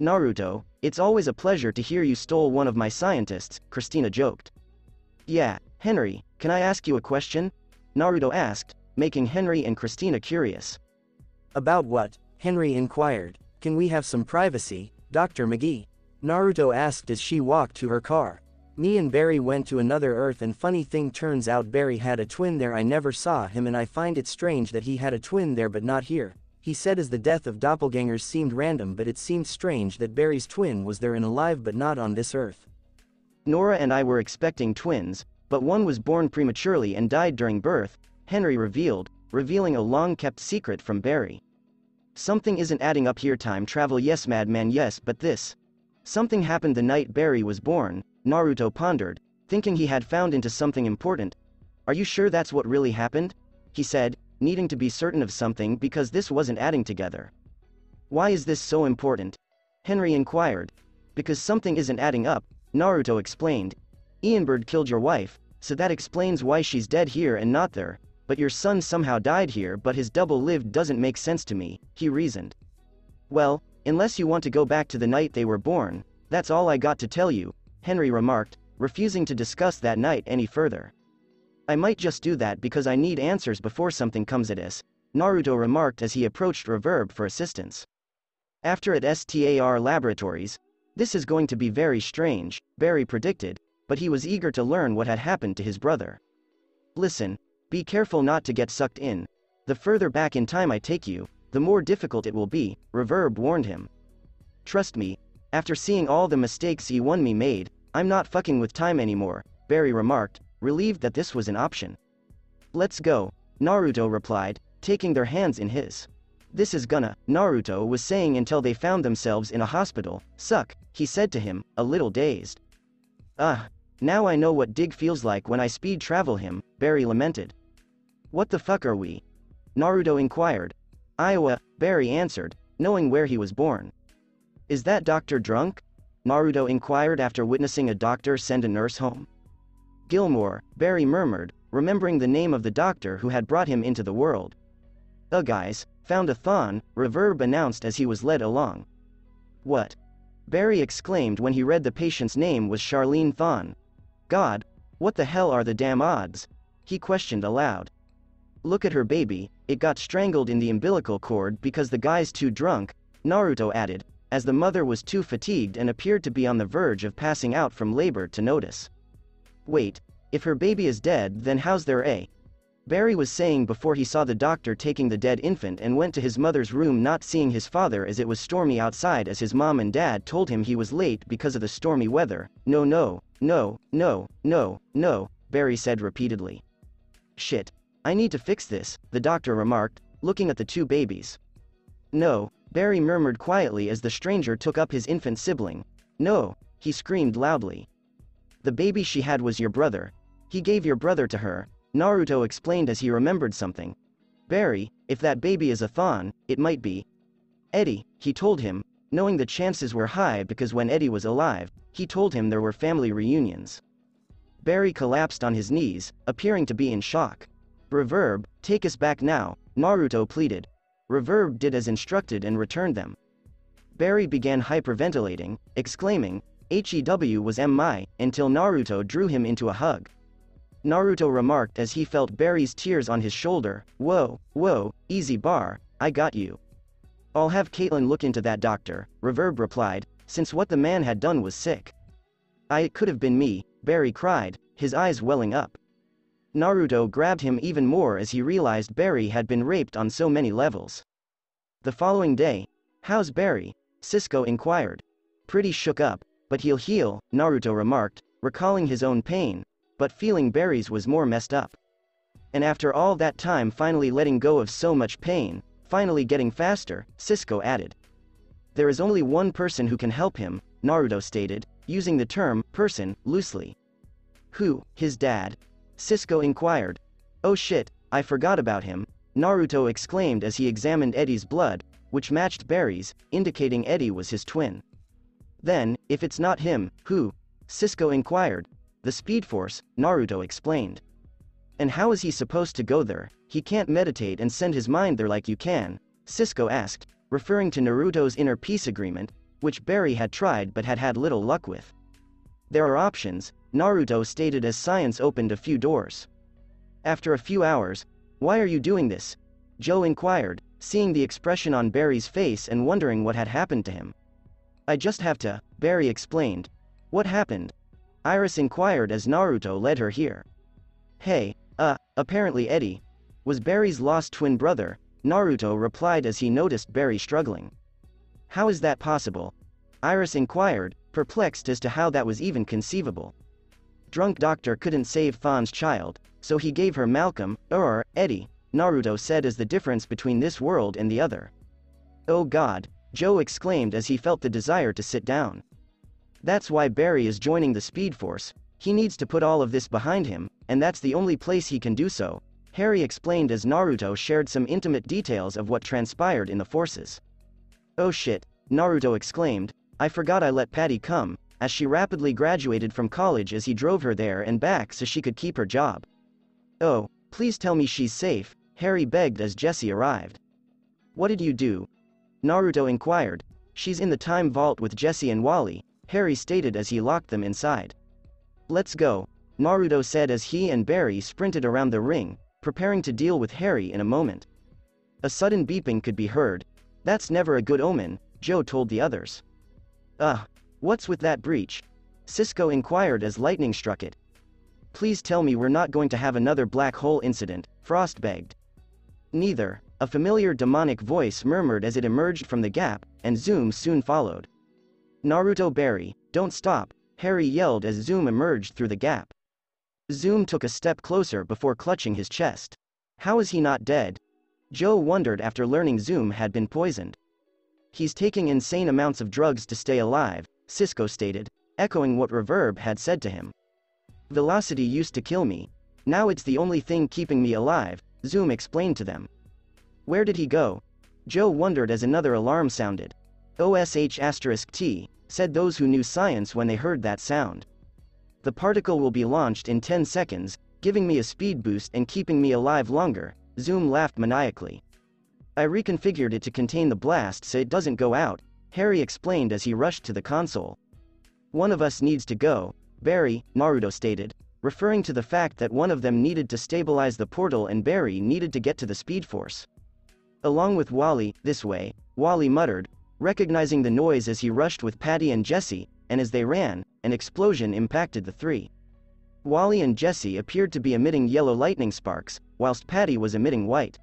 Speaker 2: Naruto, it's always a pleasure to hear you stole one of my scientists, Christina joked. Yeah, Henry, can I ask you a question? Naruto asked, making Henry and Christina curious.
Speaker 3: About what? Henry inquired. Can we have some privacy, Dr. McGee? Naruto asked as she walked to her car. Me and Barry went to another Earth and funny thing turns out Barry had a twin there. I never saw him and I find it strange that he had a twin there but not here, he said as the death of doppelgangers seemed random but it seemed strange that Barry's twin was there and alive but not on this Earth.
Speaker 2: Nora and I were expecting twins, but one was born prematurely and died during birth, Henry revealed, revealing a long-kept secret from Barry. Something isn't adding up here. Time travel, yes madman, yes, but this. Something happened the night Barry was born, Naruto pondered, thinking he had found into something important. Are you sure that's what really happened? He said, needing to be certain of something because this wasn't adding together. Why is this so important? Henry inquired. Because something isn't adding up, Naruto explained. Ianbird killed your wife, so that explains why she's dead here and not there, but your son somehow died here but his double lived doesn't make sense to me, he reasoned. Well, unless you want to go back to the night they were born, that's all I got to tell you, Henry remarked, refusing to discuss that night any further. I might just do that because I need answers before something comes at us, Naruto remarked as he approached Reverb for assistance. After at STAR Laboratories, this is going to be very strange, Barry predicted, but he was eager to learn what had happened to his brother. Listen, be careful not to get sucked in. The further back in time I take you, the more difficult it will be, Reverb warned him. Trust me, after seeing all the mistakes E1 made, I'm not fucking with time anymore, Barry remarked, relieved that this was an option. Let's go, Naruto replied, taking their hands in his. This is gonna, Naruto was saying until they found themselves in a hospital. Suck, he said to him, a little dazed. Now I know what dig feels like when I speed travel him, Barry lamented. What the fuck are we? Naruto inquired. Iowa, Barry answered, knowing where he was born. Is that doctor drunk? Naruto inquired after witnessing a doctor send a nurse home. Gilmore, Barry murmured, remembering the name of the doctor who had brought him into the world. Guys, found a thon, Reverb announced as he was led along. What? Barry exclaimed when he read the patient's name was Charlene Thon. God, what the hell are the damn odds? He questioned aloud. Look at her baby, it got strangled in the umbilical cord because the guy's too drunk, Naruto added, as the mother was too fatigued and appeared to be on the verge of passing out from labor to notice. Wait, if her baby is dead then how's there a? Barry was saying before he saw the doctor taking the dead infant and went to his mother's room not seeing his father as it was stormy outside as his mom and dad told him he was late because of the stormy weather. No, Barry said repeatedly. Shit, I need to fix this, the doctor remarked, looking at the two babies. No, Barry murmured quietly as the stranger took up his infant sibling. No, he screamed loudly. The baby she had was your brother. He gave your brother to her, Naruto explained as he remembered something. Barry, if that baby is a thon, it might be Eddie, he told him, knowing the chances were high because when Eddie was alive, he told him there were family reunions. Barry collapsed on his knees, appearing to be in shock. Reverb, take us back now, Naruto pleaded. Reverb did as instructed and returned them. Barry began hyperventilating, exclaiming, "HEW was MI," until Naruto drew him into a hug. Naruto remarked as he felt Barry's tears on his shoulder, Whoa, easy bar, I got you. I'll have Caitlin look into that doctor, Reverb replied, since what the man had done was sick. It could have been me, Barry cried, his eyes welling up. Naruto grabbed him even more as he realized Barry had been raped on so many levels. The following day, how's Barry? Cisco inquired. Pretty shook up, but he'll heal, Naruto remarked, recalling his own pain, but feeling Barry's was more messed up. And after all that time finally letting go of so much pain, finally getting faster, Cisco added. There is only one person who can help him, Naruto stated, using the term person loosely. Who? His dad? Cisco inquired. Oh shit, I forgot about him, Naruto exclaimed as he examined Eddie's blood, which matched Barry's, indicating Eddie was his twin. Then, if it's not him, who? Cisco inquired. The Speed Force, Naruto explained. And how is he supposed to go there? He can't meditate and send his mind there like you can, Cisco asked, referring to Naruto's inner peace agreement, which Barry had tried but had had little luck with. There are options, Naruto stated as science opened a few doors. After a few hours, why are you doing this? Joe inquired, seeing the expression on Barry's face and wondering what had happened to him. I just have to, Barry explained. What happened? Iris inquired as Naruto led her here. Hey, apparently Eddie was Barry's lost twin brother, Naruto replied as he noticed Barry struggling. How is that possible? Iris inquired, perplexed as to how that was even conceivable. Drunk doctor couldn't save Thon's child, so he gave her Malcolm, or Eddie, Naruto said as the difference between this world and the other. Oh God, Joe exclaimed as he felt the desire to sit down. That's why Barry is joining the Speed Force, he needs to put all of this behind him, and that's the only place he can do so, Harry explained as Naruto shared some intimate details of what transpired in the forces. Oh shit, Naruto exclaimed, I forgot I let Patty come, as she rapidly graduated from college as he drove her there and back so she could keep her job. Oh, please tell me she's safe, Harry begged as Jessie arrived. What did you do? Naruto inquired. She's in the time vault with Jessie and Wally, Harry stated as he locked them inside. Let's go, Naruto said as he and Barry sprinted around the ring, preparing to deal with Harry in a moment. A sudden beeping could be heard. That's never a good omen, Joe told the others. What's with that breach? Cisco inquired as lightning struck it. Please tell me we're not going to have another black hole incident, Frost begged. Neither, a familiar demonic voice murmured as it emerged from the gap, and Zoom soon followed. Naruto Barry, don't stop, Harry yelled as Zoom emerged through the gap. Zoom took a step closer before clutching his chest. How is he not dead? Joe wondered after learning Zoom had been poisoned. He's taking insane amounts of drugs to stay alive, Cisco stated, echoing what Reverb had said to him. Velocity used to kill me. Now it's the only thing keeping me alive, Zoom explained to them. Where did he go? Joe wondered as another alarm sounded. OSH*T, said those who knew science when they heard that sound. The particle will be launched in 10 seconds, giving me a speed boost and keeping me alive longer, Zoom laughed maniacally. I reconfigured it to contain the blast so it doesn't go out, Harry explained as he rushed to the console. One of us needs to go, Barry, Naruto stated, referring to the fact that one of them needed to stabilize the portal and Barry needed to get to the Speed Force. Along with Wally, this way, Wally muttered, recognizing the noise as he rushed with Patty and Jesse, and as they ran, an explosion impacted the three. Wally and Jesse appeared to be emitting yellow lightning sparks, whilst Patty was emitting white.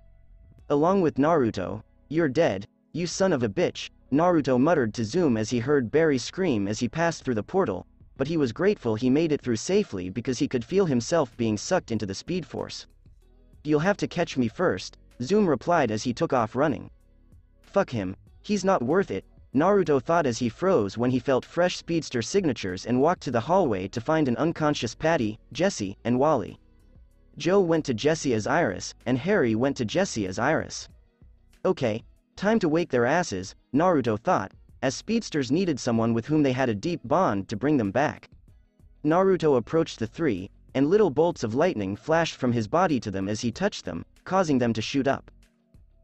Speaker 2: Along with Naruto, "You're dead, you son of a bitch," Naruto muttered to Zoom as he heard Barry scream as he passed through the portal, but he was grateful he made it through safely because he could feel himself being sucked into the Speed Force. "You'll have to catch me first," Zoom replied as he took off running. "Fuck him, he's not worth it," Naruto thought as he froze when he felt fresh speedster signatures and walked to the hallway to find an unconscious Patty, Jesse, and Wally. Joe went to Jesse as Iris, and Harry went to Jesse as Iris. Okay, time to wake their asses, Naruto thought, as speedsters needed someone with whom they had a deep bond to bring them back. Naruto approached the three, and little bolts of lightning flashed from his body to them as he touched them, causing them to shoot up.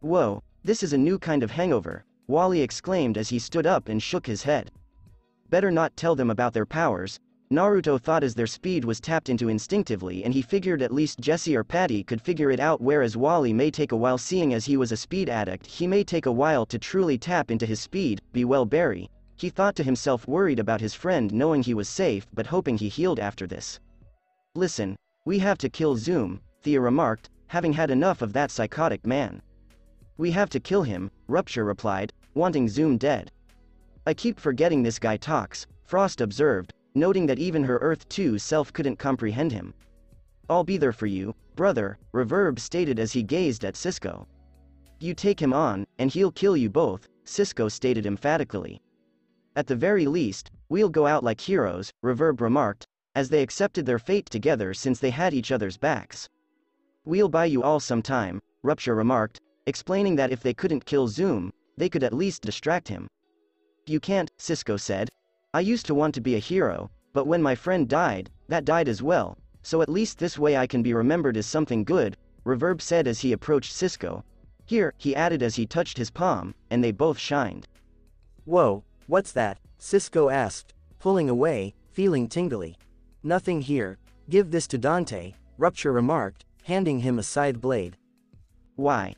Speaker 2: "Whoa, this is a new kind of hangover," Wally exclaimed as he stood up and shook his head. Better not tell them about their powers, Naruto thought as their speed was tapped into instinctively, and he figured at least Jesse or Patty could figure it out, whereas Wally may take a while. Seeing as he was a speed addict, he may take a while to truly tap into his speed. "Be well, Barry," he thought to himself, worried about his friend knowing he was safe but hoping he healed after this. "Listen, we have to kill Zoom," Thea remarked, having had enough of that psychotic man. "We have to kill him," Rupture replied, wanting Zoom dead. "I keep forgetting this guy talks," Frost observed, noting that even her Earth 2 self couldn't comprehend him. "I'll be there for you, brother," Reverb stated as he gazed at Cisco. "You take him on, and he'll kill you both," Cisco stated emphatically. "At the very least, we'll go out like heroes," Reverb remarked, as they accepted their fate together since they had each other's backs. "We'll buy you all some time," Rupture remarked, explaining that if they couldn't kill Zoom, they could at least distract him. "You can't," Cisco said. "I used to want to be a hero, but when my friend died, that died as well, so at least this way I can be remembered as something good," Reverb said as he approached Cisco. "Here," he added as he touched his palm, and they both shined.
Speaker 3: "Whoa, what's that?" Cisco asked, pulling away, feeling tingly. "Nothing here, give this to Dante," Rupture remarked, handing him a scythe blade.
Speaker 2: "Why?"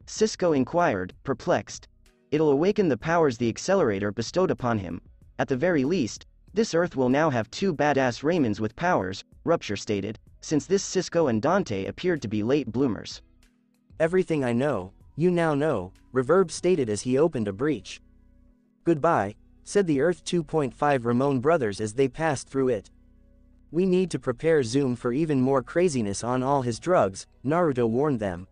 Speaker 2: Cisco inquired, perplexed. "It'll awaken the powers the accelerator bestowed upon him. At the very least, this Earth will now have two badass Raymonds with powers," Rupture stated, since this Cisco and Dante appeared to be late bloomers.
Speaker 3: "Everything I know, you now know," Reverb stated as he opened a breach. "Goodbye," said the Earth 2.5 Ramon brothers as they passed through it. "We need to prepare Zoom for even more craziness on all his drugs," Naruto warned them.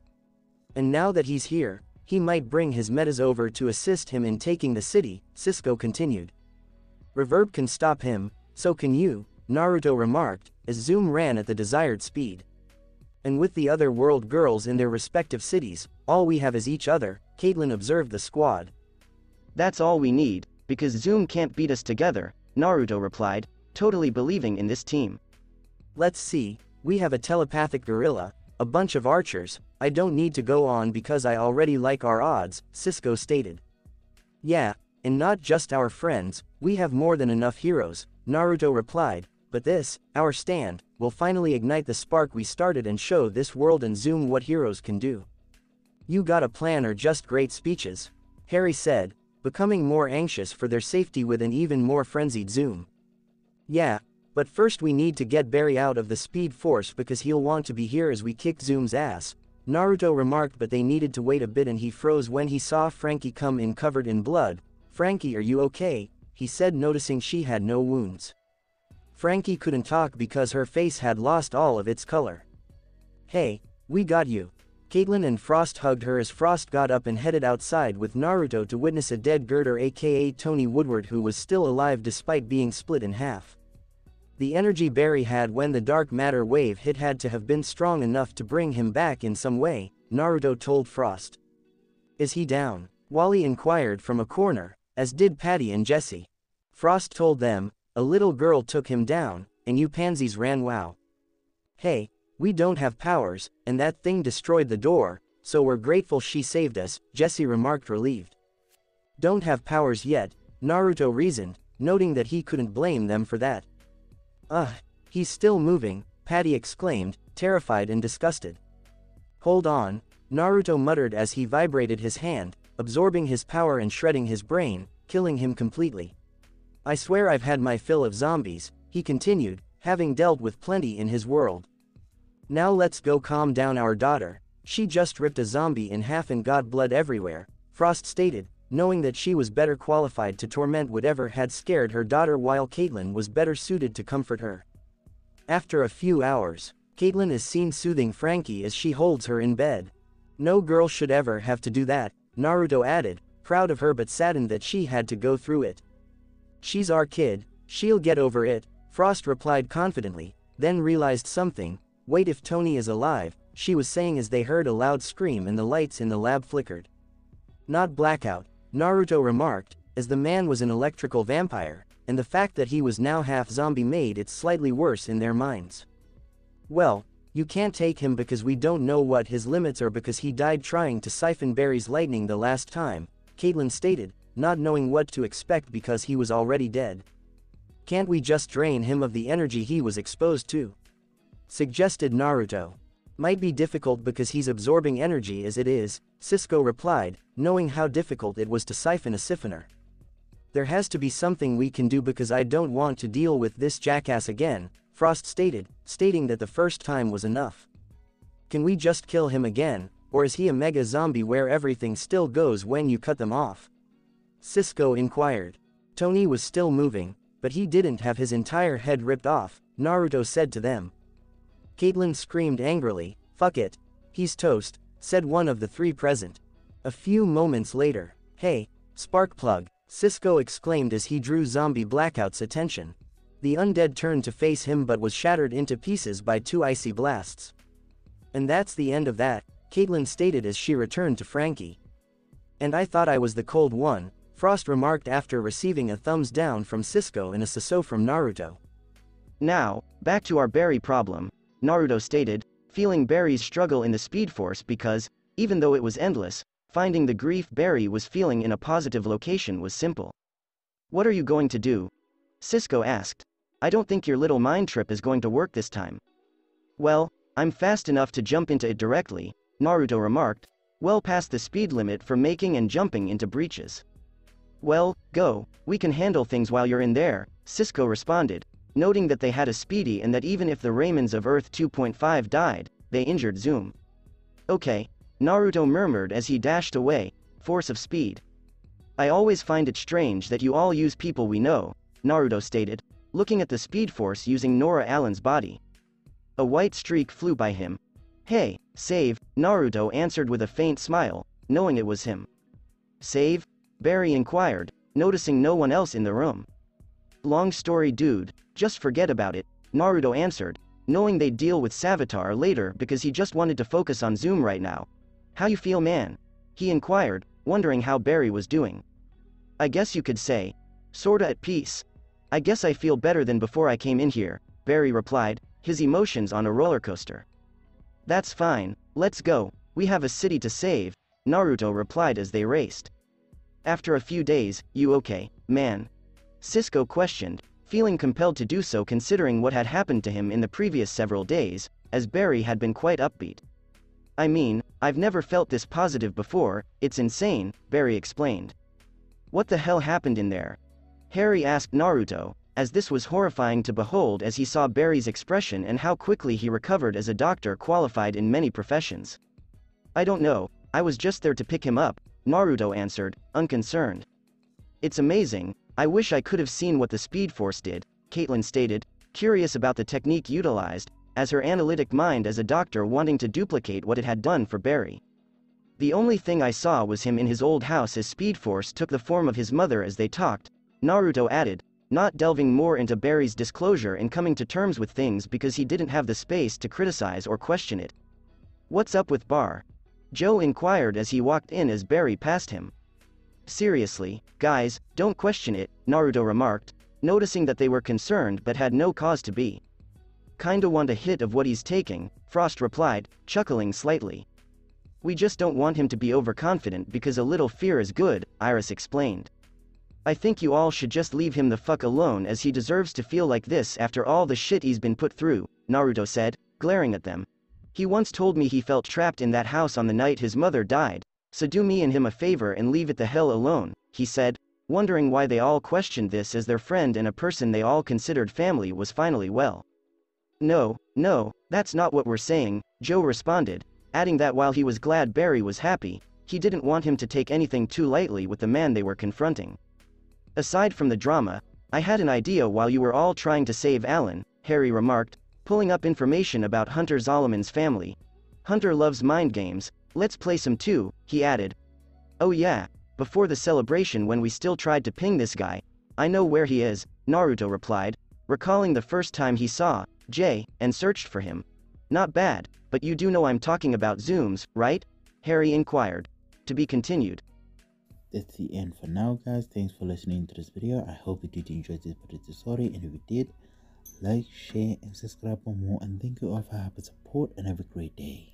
Speaker 3: "And now that he's here, he might bring his metas over to assist him in taking the city," Cisco continued. "Reverb can stop him, so can you," Naruto remarked, as Zoom ran at the desired speed. "And with the other world girls in their respective cities, all we have is each other," Caitlin observed the squad.
Speaker 2: "That's all we need, because Zoom can't beat us together," Naruto replied, totally believing in this team.
Speaker 3: "Let's see, we have a telepathic gorilla, a bunch of archers, I don't need to go on because I already like our odds," Cisco stated. "Yeah, and not just our friends, we have more than enough heroes," Naruto replied, "but this, our stand, will finally ignite the spark we started and show this world and Zoom what heroes can do." "You got a plan or just great speeches?" Harry said, becoming more anxious for their safety with an even more frenzied Zoom. "Yeah, but first we need to get Barry out of the Speed Force because he'll want to be here as we kick Zoom's ass," Naruto remarked, but they needed to wait a bit and he froze when he saw Frankie come in covered in blood. "Frankie, are you okay?" he said, noticing she had no wounds. Frankie couldn't talk because her face had lost all of its color. "Hey, we got you." Caitlin and Frost hugged her as Frost got up and headed outside with Naruto to witness a dead Girder aka Tony Woodward, who was still alive despite being split in half. The energy Barry had when the dark matter wave hit had to have been strong enough to bring him back in some way, Naruto told Frost. "Is he down?" Wally inquired from a corner, as did Patty and Jesse. Frost told them, "A little girl took him down, and you pansies ran wow. Hey, we don't have powers, and that thing destroyed the door, so we're grateful she saved us," Jesse remarked, relieved. "Don't have powers yet," Naruto reasoned, noting that he couldn't blame them for that. He's still moving," Patty exclaimed, terrified and disgusted. "Hold on," Naruto muttered as he vibrated his hand, absorbing his power and shredding his brain, killing him completely. "I swear I've had my fill of zombies," he continued, having dealt with plenty in his world. "Now let's go calm down our daughter. She just ripped a zombie in half and got blood everywhere," Frost stated, knowing that she was better qualified to torment whatever had scared her daughter, while Caitlin was better suited to comfort her. After a few hours, Caitlin is seen soothing Frankie as she holds her in bed. "No girl should ever have to do that," Naruto added, proud of her but saddened that she had to go through it. "She's our kid, she'll get over it," Frost replied confidently, then realized something. "Wait, if Tony is alive," she was saying as they heard a loud scream and the lights in the lab flickered. "Not blackout," Naruto remarked, as the man was an electrical vampire, and the fact that he was now half zombie made it slightly worse in their minds. "Well, you can't take him because we don't know what his limits are because he died trying to siphon Barry's lightning the last time," Caitlin stated, not knowing what to expect because he was already dead. "Can't we just drain him of the energy he was exposed to?" suggested Naruto. "Might be difficult because he's absorbing energy as it is," Cisco replied, knowing how difficult it was to siphon a siphoner. "There has to be something we can do because I don't want to deal with this jackass again," Frost stated, stating that the first time was enough. "Can we just kill him again, or is he a mega zombie where everything still goes when you cut them off?" Cisco inquired. Tony was still moving, but he didn't have his entire head ripped off, Naruto said to them. Caitlin screamed angrily, "Fuck it. He's toast," said one of the three present. A few moments later, "Hey, Sparkplug," Cisco exclaimed as he drew Zombie Blackout's attention. The undead turned to face him but was shattered into pieces by two icy blasts. "And that's the end of that," Caitlin stated as she returned to Frankie. "And I thought I was the cold one," Frost remarked after receiving a thumbs down from Cisco and a so from Naruto.
Speaker 2: "Now, back to our Barry problem," Naruto stated, feeling Barry's struggle in the Speed Force because, even though it was endless, finding the grief Barry was feeling in a positive location was simple. "What are you going to do?" Cisco asked. "I don't think your little mind trip is going to work this time." "Well, I'm fast enough to jump into it directly," Naruto remarked, well past the speed limit for making and jumping into breaches. "Well, go, we can handle things while you're in there," Cisco responded, noting that they had a speedy and that even if the Raymonds of Earth 2.5 died, they injured Zoom. "Okay," Naruto murmured as he dashed away, force of speed. "I always find it strange that you all use people we know," Naruto stated, looking at the Speed Force using Nora Allen's body. A white streak flew by him. "Hey, save," Naruto answered with a faint smile, knowing it was him. "Save?" Barry inquired, noticing no one else in the room. "Long story, dude, just forget about it," Naruto answered, knowing they'd deal with Savitar later because he just wanted to focus on Zoom right now. "How you feel, man?" he inquired, wondering how Barry was doing. "I guess you could say, sorta at peace. I guess I feel better than before I came in here," Barry replied, his emotions on a roller coaster. "That's fine, let's go, we have a city to save," Naruto replied as they raced. "After a few days, you okay, man?" Cisco questioned, feeling compelled to do so considering what had happened to him in the previous several days, as Barry had been quite upbeat. "I mean, I've never felt this positive before, it's insane," Barry explained. "What the hell happened in there?" Harry asked Naruto, as this was horrifying to behold as he saw Barry's expression and how quickly he recovered as a doctor qualified in many professions. "I don't know, I was just there to pick him up," Naruto answered, unconcerned. "It's amazing, I wish I could have seen what the Speed Force did," Caitlin stated, curious about the technique utilized, as her analytic mind as a doctor wanting to duplicate what it had done for Barry. The only thing I saw was him in his old house as Speed Force took the form of his mother as they talked, Naruto added, not delving more into Barry's disclosure and coming to terms with things because he didn't have the space to criticize or question it. What's up with Bar? Joe inquired as he walked in as Barry passed him. Seriously, guys, don't question it, Naruto remarked, noticing that they were concerned but had no cause to be. Kinda want a hit of what he's taking, Frost replied, chuckling slightly. We just don't want him to be overconfident because a little fear is good, Iris explained. I think you all should just leave him the fuck alone as he deserves to feel like this after all the shit he's been put through, Naruto said, glaring at them. He once told me he felt trapped in that house on the night his mother died, so do me and him a favor and leave it the hell alone, he said, wondering why they all questioned this as their friend and a person they all considered family was finally well. No, that's not what we're saying, Joe responded, adding that while he was glad Barry was happy, he didn't want him to take anything too lightly with the man they were confronting. Aside from the drama, I had an idea while you were all trying to save Alan, Harry remarked, pulling up information about Hunter Zolomon's family. Hunter loves mind games, let's play some too, he added. Oh yeah, before the celebration when we still tried to ping this guy. I know where he is, Naruto replied, recalling the first time he saw Jay and searched for him. Not bad, but you do know I'm talking about zooms, right? Harry inquired. To be continued.
Speaker 1: That's the end for now, guys. Thanks for listening to this video. I hope you did enjoy this particular story, and if you did, like, share and subscribe for more, and thank you all for your support and have a great day.